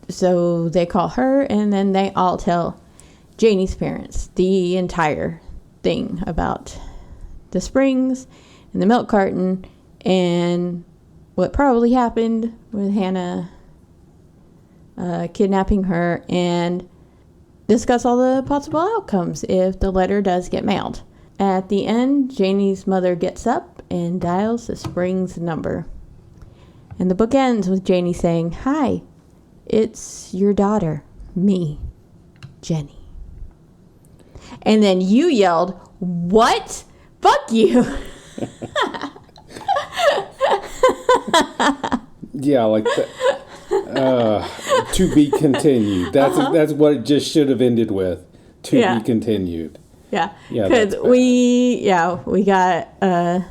Speaker 1: so they call her, and then they all tell Janie's parents the entire thing about the Springs and the milk carton and what probably happened with Hannah kidnapping her, and discuss all the possible outcomes if the letter does get mailed. At the end, Janie's mother gets up and dials the Springs number. And the book ends with Janie saying, "Hi, it's your daughter, me, Jenny." And then you yelled, "What? Fuck you.
Speaker 2: Yeah, like that. To be continued. That's what it just should have ended with. To be continued.
Speaker 1: Yeah. Because we got an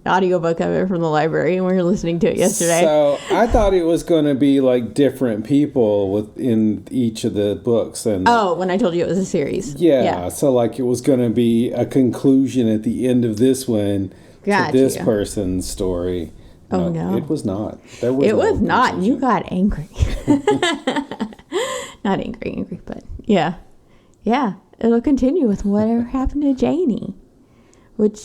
Speaker 1: audiobook of it from the library and we were listening to it yesterday.
Speaker 2: So I thought it was going to be like different people within each of the books. And
Speaker 1: when I told you it was a series.
Speaker 2: Yeah. So like it was going to be a conclusion at the end of this one to this person's story.
Speaker 1: No.
Speaker 2: It was not.
Speaker 1: It was not. You got angry. Not angry, but yeah. Yeah. It'll continue with whatever happened to Janie, which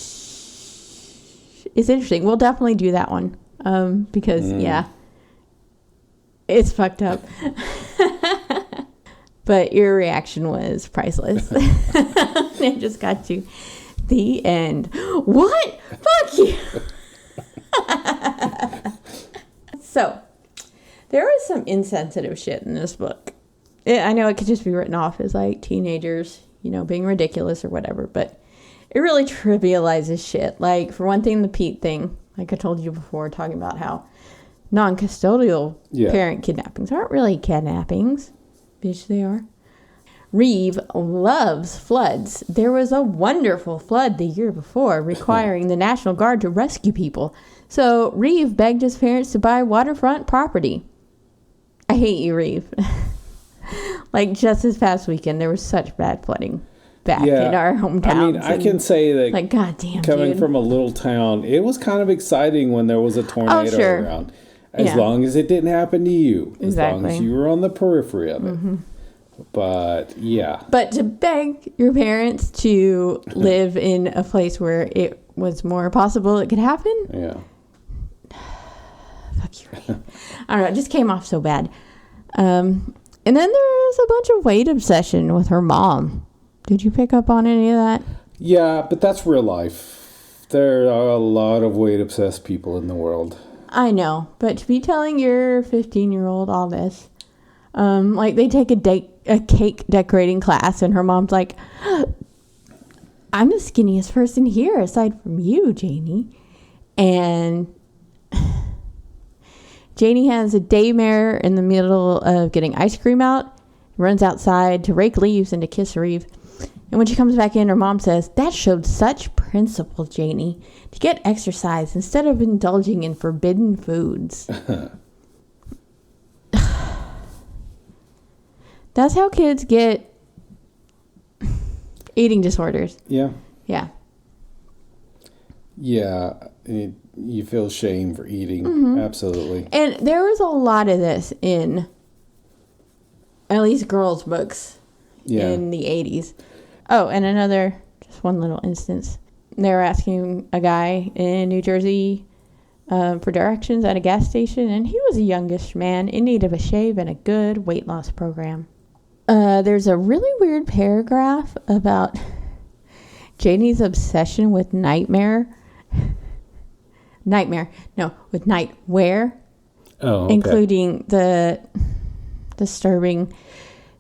Speaker 1: is interesting. We'll definitely do that one because, it's fucked up. But your reaction was priceless. It just got to the end. What? Fuck you. So, there was some insensitive shit in this book. I know it could just be written off as like teenagers, being ridiculous or whatever, but it really trivializes shit. Like, for one thing, the Pete thing, like I told you before, talking about how non-custodial parent kidnappings aren't really kidnappings. Bitch, they are. Reeve loves floods. There was a wonderful flood the year before requiring the National Guard to rescue people. So Reeve begged his parents to buy waterfront property. I hate you, Reeve. Like, just this past weekend, there was such bad flooding back in our hometowns.
Speaker 2: I mean, I can say that,
Speaker 1: like, goddamn,
Speaker 2: coming from a little town, it was kind of exciting when there was a tornado around. As long as it didn't happen to you. As long as you were on the periphery of it. Mm-hmm. But, yeah. But
Speaker 1: to beg your parents to live in a place where it was more possible it could happen?
Speaker 2: Yeah.
Speaker 1: Fuck you, Reeve. I don't know. It just came off so bad. And then there's a bunch of weight obsession with her mom. Did you pick up on any of that?
Speaker 2: Yeah, but that's real life. There are a lot of weight obsessed people in the world.
Speaker 1: I know, but to be telling your 15-year-old all this, like they take a cake decorating class, and her mom's like, "I'm the skinniest person here aside from you, Janie," and Janie has a daymare in the middle of getting ice cream out, runs outside to rake leaves and to kiss Reeve. And when she comes back in, her mom says, "That showed such principle, Janie, to get exercise instead of indulging in forbidden foods." That's how kids get eating disorders.
Speaker 2: Yeah.
Speaker 1: Yeah.
Speaker 2: Yeah. You feel shame for eating. Mm-hmm. Absolutely.
Speaker 1: And there was a lot of this in at least girls' books in the 80s. Oh, and just one little instance. They were asking a guy in New Jersey for directions at a gas station, and he was a youngish man in need of a shave and a good weight loss program. There's a really weird paragraph about Janie's obsession with nightwear.
Speaker 2: Oh, okay.
Speaker 1: Including the disturbing.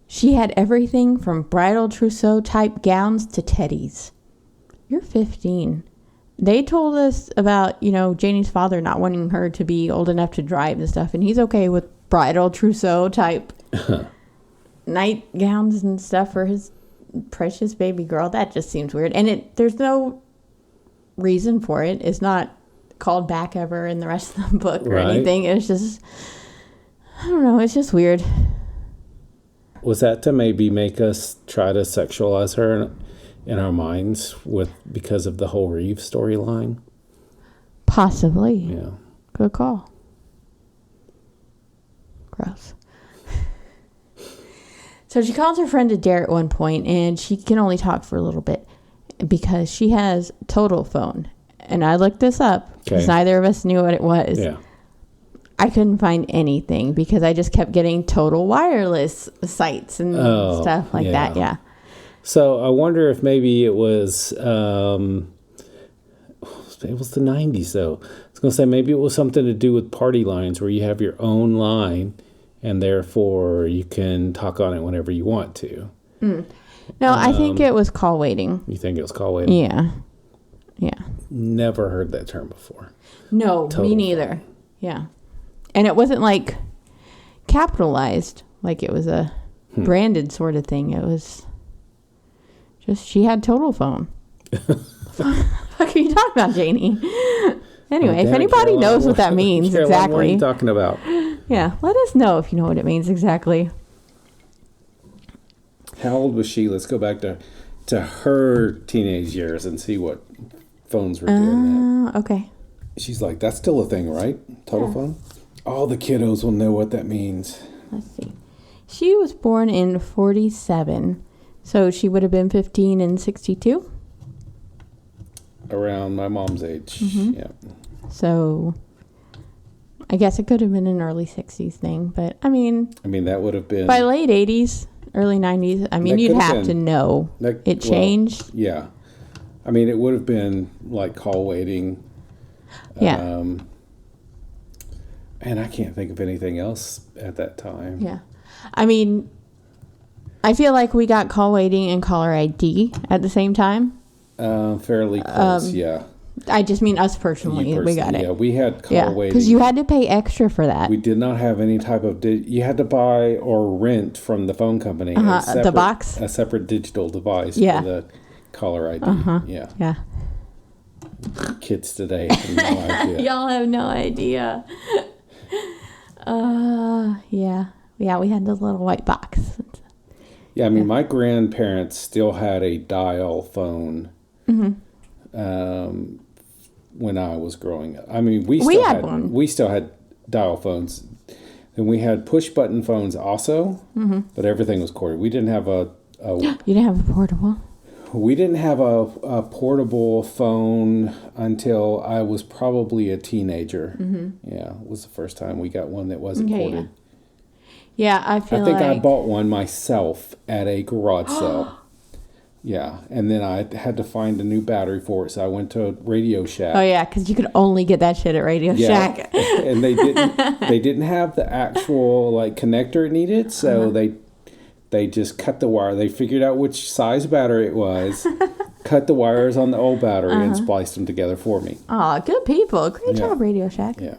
Speaker 1: She had everything from bridal trousseau type gowns to teddies. You're 15. They told us about, Janie's father not wanting her to be old enough to drive and stuff, and he's okay with bridal trousseau type nightgowns and stuff for his precious baby girl. That just seems weird. And there's no reason for it. It's not called back ever in the rest of the book or anything. It's just, I don't know, it's just weird.
Speaker 2: Was that to maybe make us try to sexualize her in our minds because of the whole Reeve storyline?
Speaker 1: Possibly.
Speaker 2: Yeah.
Speaker 1: Good call. Gross. So she calls her friend Adair at one point, and she can only talk for a little bit because she has total phone. And I looked this up because neither of us knew what it was.
Speaker 2: Yeah.
Speaker 1: I couldn't find anything because I just kept getting total wireless sites and stuff like that. Yeah.
Speaker 2: So I wonder if maybe it was the 90s though. I was going to say maybe it was something to do with party lines where you have your own line and therefore you can talk on it whenever you want to.
Speaker 1: No, I think it was call waiting.
Speaker 2: You think it was call waiting?
Speaker 1: Yeah. Yeah.
Speaker 2: Never heard that term before.
Speaker 1: No, me neither. Phone. Yeah. And it wasn't like capitalized, like it was a branded sort of thing. It was just, she had total phone. What are you talking about, Janie? Anyway, if anybody knows what that means exactly.
Speaker 2: What are you talking about?
Speaker 1: Yeah, let us know if you know what it means exactly.
Speaker 2: How old was she? Let's go back to her teenage years and see what phones were doing that.
Speaker 1: Okay.
Speaker 2: She's like, that's still a thing, right? Total phone? All the kiddos will know what that means.
Speaker 1: Let's see. She was born in 47, so she would have been 15 in 62.
Speaker 2: Around my mom's age. Yeah.
Speaker 1: So I guess it could have been an early 60s thing, but I mean
Speaker 2: that would have been
Speaker 1: by late 80s, early 90s. I mean, you'd have to know it changed.
Speaker 2: Well, yeah. I mean, it would have been like call waiting.
Speaker 1: Yeah.
Speaker 2: And I can't think of anything else at that time.
Speaker 1: Yeah. I mean, I feel like we got call waiting and caller ID at the same time.
Speaker 2: Fairly close, yeah.
Speaker 1: I just mean us personally. We got it.
Speaker 2: Yeah, we had call waiting.
Speaker 1: Because you had to pay extra for that.
Speaker 2: We did not have any type of... you had to buy or rent from the phone company
Speaker 1: the box?
Speaker 2: A separate digital device for the caller ID. Yeah. Kids today have no idea.
Speaker 1: Y'all have no idea. Yeah, we had this little white box.
Speaker 2: Yeah, I mean, my grandparents still had a dial phone when I was growing up. I mean, we still had dial phones. And we had push-button phones also, but everything was corded. We didn't have
Speaker 1: You didn't have a portable?
Speaker 2: We didn't have a portable phone until I was probably a teenager. Yeah, it was the first time we got one that wasn't corded.
Speaker 1: Yeah, I think
Speaker 2: I bought one myself at a garage sale. Yeah, and then I had to find a new battery for it, so I went to Radio Shack.
Speaker 1: Oh yeah, because you could only get that shit at Radio Shack.
Speaker 2: And they didn't have the actual connector it needed, so they just cut the wire. They figured out which size battery it was, cut the wires on the old battery, and spliced them together for me.
Speaker 1: Oh, good people! Great job, Radio Shack.
Speaker 2: Yeah.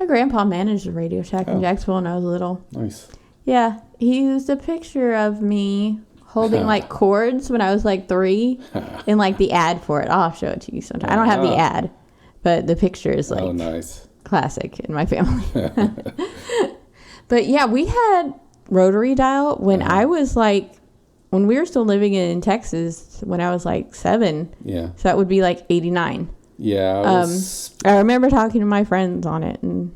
Speaker 1: My grandpa managed a Radio Shack in Jacksonville when I was little.
Speaker 2: Nice.
Speaker 1: Yeah, he used a picture of me holding cords when I was 3 and the ad for it. I'll show it to you sometime. I don't have the ad, but the picture is
Speaker 2: nice.
Speaker 1: Classic in my family. But yeah, we had rotary dial when I was when we were still living in Texas when I was 7.
Speaker 2: Yeah.
Speaker 1: So that would be 89.
Speaker 2: Yeah.
Speaker 1: I remember talking to my friends on it, and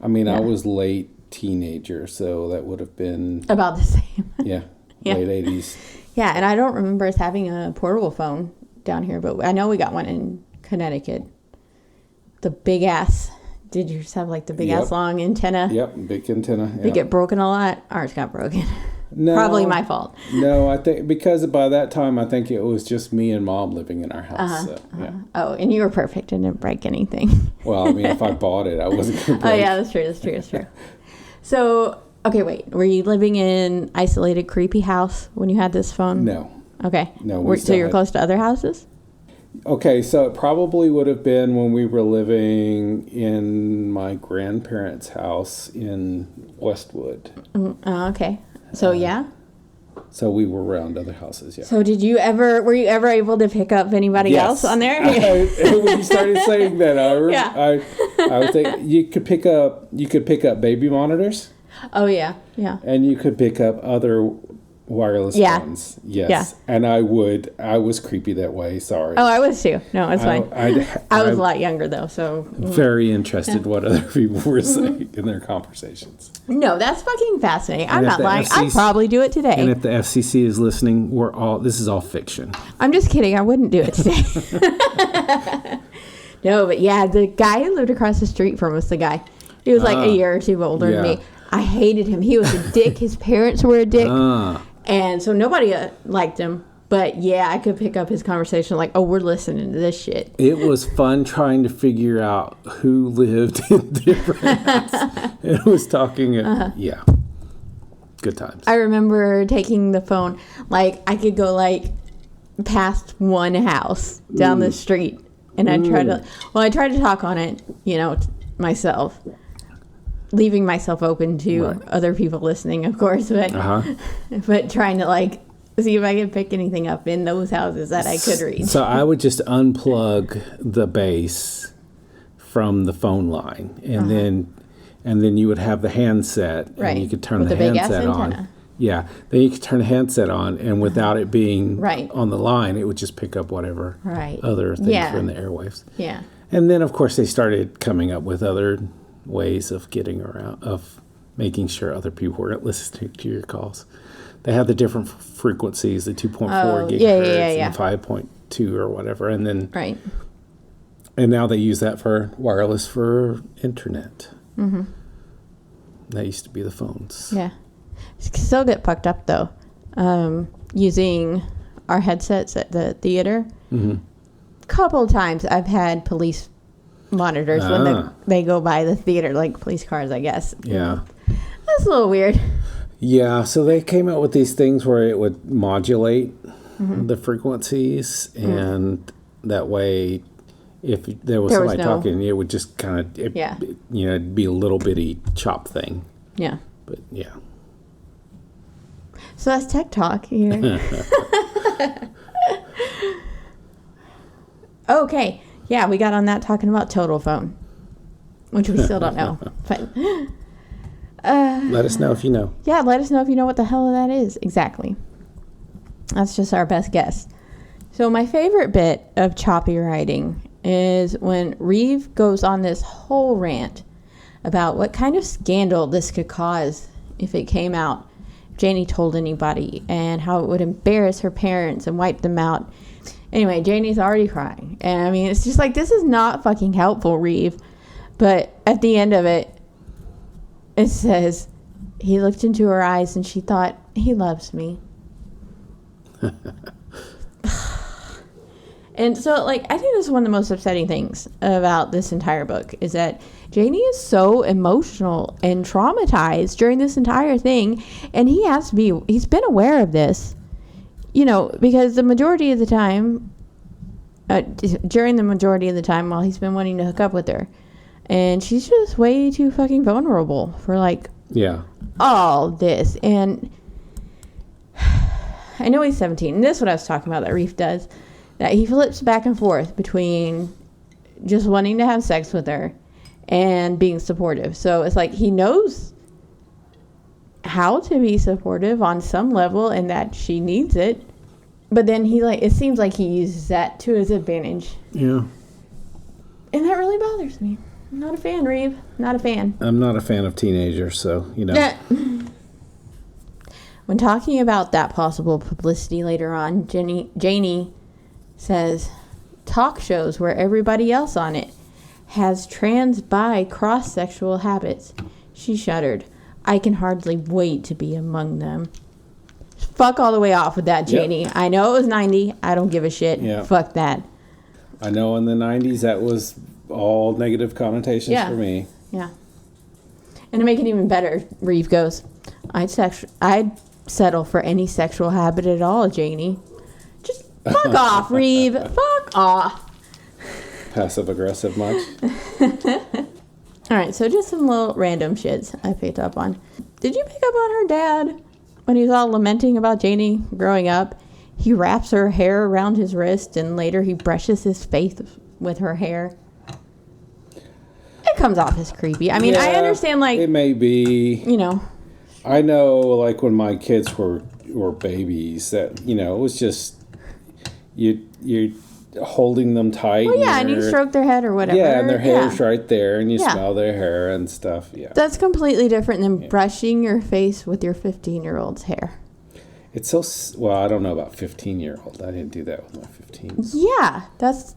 Speaker 2: I was late teenager, so that would have been
Speaker 1: about the same.
Speaker 2: Yeah. Late 80s.
Speaker 1: Yeah, and I don't remember us having a portable phone down here, but I know we got one in Connecticut. The big ass. Did yours have the big ass long antenna?
Speaker 2: Yep, big antenna.
Speaker 1: Did it get broken a lot? Ours got broken.
Speaker 2: No.
Speaker 1: Probably my fault.
Speaker 2: No, I think because by that time I think it was just me and Mom living in our house. Yeah.
Speaker 1: Oh, and you were perfect and didn't break anything.
Speaker 2: Well, if I bought it, I wasn't going to break.
Speaker 1: Oh yeah, that's true. So, okay, wait. Were you living in isolated, creepy house when you had this phone?
Speaker 2: No.
Speaker 1: Okay.
Speaker 2: No.
Speaker 1: So you're close to other houses?
Speaker 2: Okay, so it probably would have been when we were living in my grandparents' house in Westwood.
Speaker 1: Okay. So, yeah?
Speaker 2: So we were around other houses, yeah.
Speaker 1: So were you ever able to pick up anybody else on there?
Speaker 2: When you started saying that, I would think you could pick up baby monitors.
Speaker 1: Oh, yeah.
Speaker 2: And you could pick up other wireless phones. Yes. Yeah. And I was creepy that way. Sorry.
Speaker 1: Oh, I was too. No, it's fine. I was a lot younger though, so.
Speaker 2: Very interested what other people were saying in their conversations.
Speaker 1: No, that's fucking fascinating. I'm not lying. I'd probably do it today.
Speaker 2: And if the FCC is listening, this is all fiction.
Speaker 1: I'm just kidding. I wouldn't do it today. No, but yeah, the guy who lived across the street from us, he was a year or two older than me. I hated him. He was a dick. His parents were a dick. And so nobody liked him. But yeah, I could pick up his conversation we're listening to this shit.
Speaker 2: It was fun trying to figure out who lived in different houses. It was talking. Yeah. Good times.
Speaker 1: I remember taking the phone. I could go past one house down the street, and I tried to talk on it, myself, leaving myself open to other people listening, of course, but but trying to see if I could pick anything up in those houses that I could read.
Speaker 2: So I would just unplug the base from the phone line, and then you would have the handset, and you could turn the handset on. Yeah, then you could turn the handset on, and without it being on the line, it would just pick up whatever other things were in the airwaves.
Speaker 1: Yeah.
Speaker 2: And then, of course, they started coming up with other ways of getting around, of making sure other people were listening to your calls. They had the different frequencies, the 2.4 gigahertz and 5.2 or whatever, and then and now they use that for wireless for internet. Mm-hmm. That used to be the phones.
Speaker 1: Yeah. Still get fucked up though, using our headsets at the theater. Mm-hmm. Couple times I've had police monitors when they go by the theater, like police cars, I guess.
Speaker 2: Yeah,
Speaker 1: that's a little weird. Yeah,
Speaker 2: so they came out with these things where it would modulate the frequencies, and that way, if there was somebody talking, it would just kind of it'd be a little bitty chop thing.
Speaker 1: Yeah,
Speaker 2: but yeah.
Speaker 1: So that's tech talk here. Okay. Yeah, we got on that talking about Total Phone, which we still don't know. But
Speaker 2: let us know if you know.
Speaker 1: Yeah, let us know if you know what the hell that is. Exactly. That's just our best guess. So my favorite bit of choppy writing is when Reeve goes on this whole rant about what kind of scandal this could cause if it came out, Janie told anybody, and how it would embarrass her parents and wipe them out. Anyway, Janie's already crying. And I mean, it's just like, this is not fucking helpful, Reeve. But at the end of it, it says, he looked into her eyes and she thought, he loves me. And so, I think this is one of the most upsetting things about this entire book is that Janie is so emotional and traumatized during this entire thing. And he's been aware of this, because the majority of the time, during the majority of the time while he's been wanting to hook up with her. And she's just way too fucking vulnerable for all this. And I know he's 17. And this is what I was talking about that Reef does. That he flips back and forth between just wanting to have sex with her and being supportive. So it's like he knows how to be supportive on some level and that she needs it. But then it seems like he uses that to his advantage.
Speaker 2: Yeah.
Speaker 1: And that really bothers me. I'm not a fan, Reeve. Not a fan.
Speaker 2: I'm not a fan of teenagers, so,
Speaker 1: Yeah. When talking about that possible publicity later on, Janie says, talk shows where everybody else on it has trans, bi, cross-sexual habits. She shuddered. I can hardly wait to be among them. Fuck all the way off with that, Janie. Yep. I know it was 90. I don't give a shit. Yep. Fuck that.
Speaker 2: I know in the 90s that was all negative connotations for me.
Speaker 1: Yeah. And to make it even better, Reeve goes, I'd settle for any sexual habit at all, Janie. Just fuck off, Reeve. Fuck off.
Speaker 2: Passive aggressive much?
Speaker 1: All right, so just some little random shits I picked up on. Did you pick up on her dad when he was all lamenting about Janie growing up? He wraps her hair around his wrist and later he brushes his face with her hair. It comes off as creepy. I mean, I understand,
Speaker 2: it may be. I know, when my kids were babies, that, it was just, you're holding them tight.
Speaker 1: Well, yeah, and you stroke their head or whatever.
Speaker 2: Yeah, and their hair's right there, and you smell their hair and stuff, yeah.
Speaker 1: That's completely different than brushing your face with your 15-year-old's hair.
Speaker 2: It's so, I don't know about 15-year-old. I didn't do that with my 15s.
Speaker 1: Yeah, that's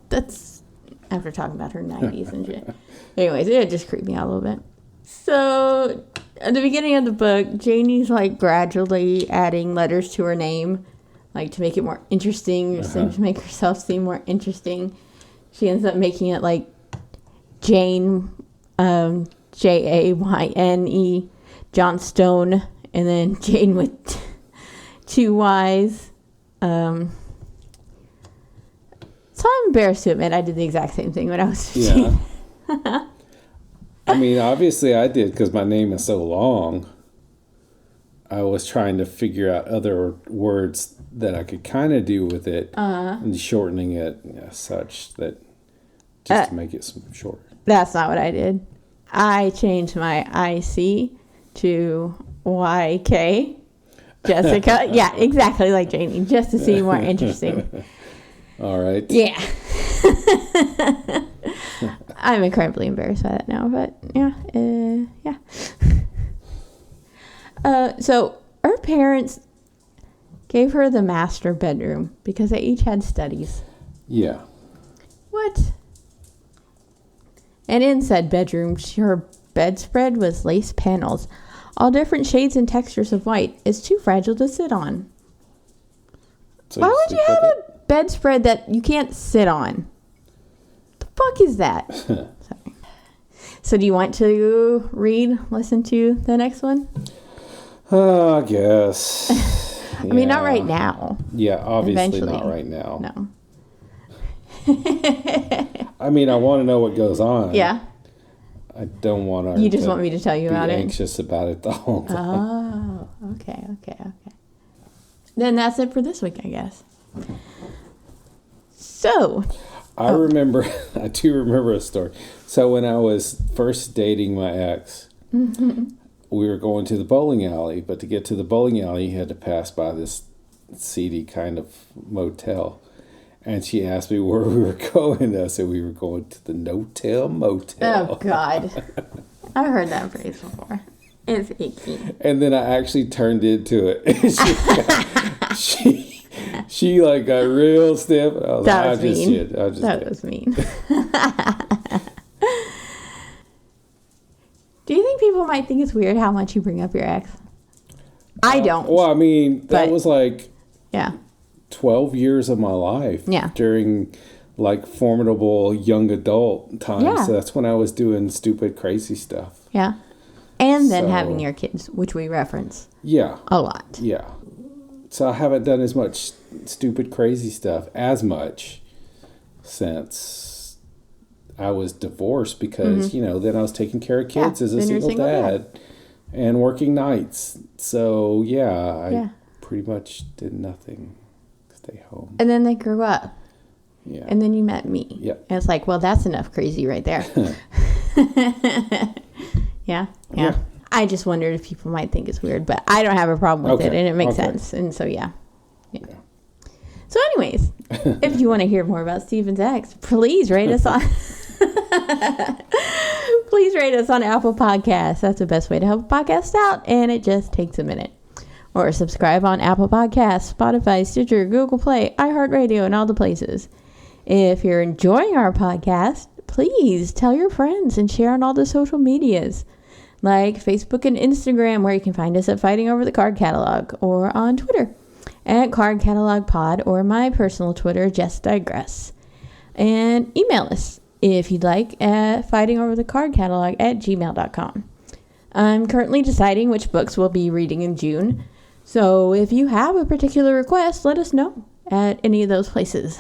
Speaker 1: after talking about her 90s and shit. Anyways, it just creeped me out a little bit. So, at the beginning of the book, Janie's gradually adding letters to her name, to make it more interesting, to make herself seem more interesting. She ends up making it Jane, Jayne, John Stone, and then Jane with 2 Y's. So I'm embarrassed to admit I did the exact same thing when I was 15.
Speaker 2: Yeah. I mean, obviously I did because my name is so long. I was trying to figure out other words that I could kind of do with it and shortening it such that just to make it shorter.
Speaker 1: That's not what I did. I changed my IC to YK. Jessica. Yeah, exactly like Janie, just to seem more interesting.
Speaker 2: All right.
Speaker 1: Yeah. I'm incredibly embarrassed by that now, but yeah. So her parents gave her the master bedroom because they each had studies.
Speaker 2: Yeah.
Speaker 1: What? And in said bedroom, her bedspread was lace panels, all different shades and textures of white. It's too fragile to sit on.
Speaker 2: So
Speaker 1: why would you have a bedspread that you can't sit on? The fuck is that? Sorry. So do you want to listen to the next one?
Speaker 2: I guess.
Speaker 1: I mean, not right now.
Speaker 2: Yeah, obviously
Speaker 1: Eventually.
Speaker 2: not right now.
Speaker 1: No.
Speaker 2: I mean, I want to know what goes on.
Speaker 1: Yeah.
Speaker 2: I don't want to.
Speaker 1: You just want me to tell you about it?
Speaker 2: Be anxious about it the whole time.
Speaker 1: Oh, okay. Then that's it for this week, I guess. So.
Speaker 2: I do remember a story. So when I was first dating my ex, we were going to the bowling alley, but to get to the bowling alley, you had to pass by this seedy kind of motel. And she asked me where we were going. I said we were going to the no-tell motel.
Speaker 1: Oh, God. I've heard that phrase before. It's icky.
Speaker 2: And then I actually turned into it. she like got real stiff. I was
Speaker 1: that
Speaker 2: like,
Speaker 1: was mean.
Speaker 2: That
Speaker 1: was mean. Do you think people might think it's weird how much you bring up your ex? I don't.
Speaker 2: Well, I mean, that was like...
Speaker 1: Yeah.
Speaker 2: 12 years of my life during like formidable young adult times.
Speaker 1: Yeah.
Speaker 2: So that's when I was doing stupid, crazy stuff.
Speaker 1: Yeah. And then having your kids, which we reference.
Speaker 2: Yeah.
Speaker 1: A lot.
Speaker 2: Yeah. So I haven't done as much stupid, crazy stuff as much since I was divorced because, then I was taking care of kids as a single dad and working nights. So, I pretty much did nothing. Stay home.
Speaker 1: And then they grew up.
Speaker 2: Yeah.
Speaker 1: And then you met me.
Speaker 2: Yep.
Speaker 1: And it's like, well, that's enough crazy right there. Yeah. I just wondered if people might think it's weird, but I don't have a problem with it, and it makes sense. And so, yeah. So anyways, if you want to hear more about Steven's ex, please rate us on... Please rate us on Apple Podcasts. That's the best way to help a podcast out, and it just takes a minute. Or subscribe on Apple Podcasts, Spotify, Stitcher, Google Play, iHeartRadio, and all the places. If you're enjoying our podcast, please tell your friends and share on all the social medias, like Facebook and Instagram, where you can find us at Fighting Over the Card Catalog, or on Twitter at Card Catalog Pod, or my personal Twitter, Just Digress. And email us if you'd like at fightingoverthecardcatalog@gmail.com. I'm currently deciding which books we'll be reading in June. So if you have a particular request, let us know at any of those places.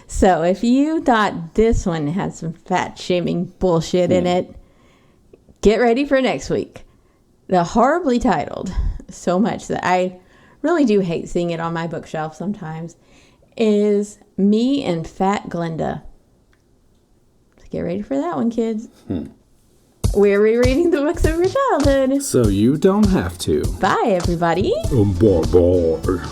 Speaker 1: So if you thought this one had some fat shaming bullshit in it, get ready for next week. The horribly titled, so much that I really do hate seeing it on my bookshelf sometimes, is Me and Fat Glenda. So get ready for that one, kids. We're rereading the books of your childhood.
Speaker 2: So you don't have to.
Speaker 1: Bye, everybody.
Speaker 2: Bye-bye.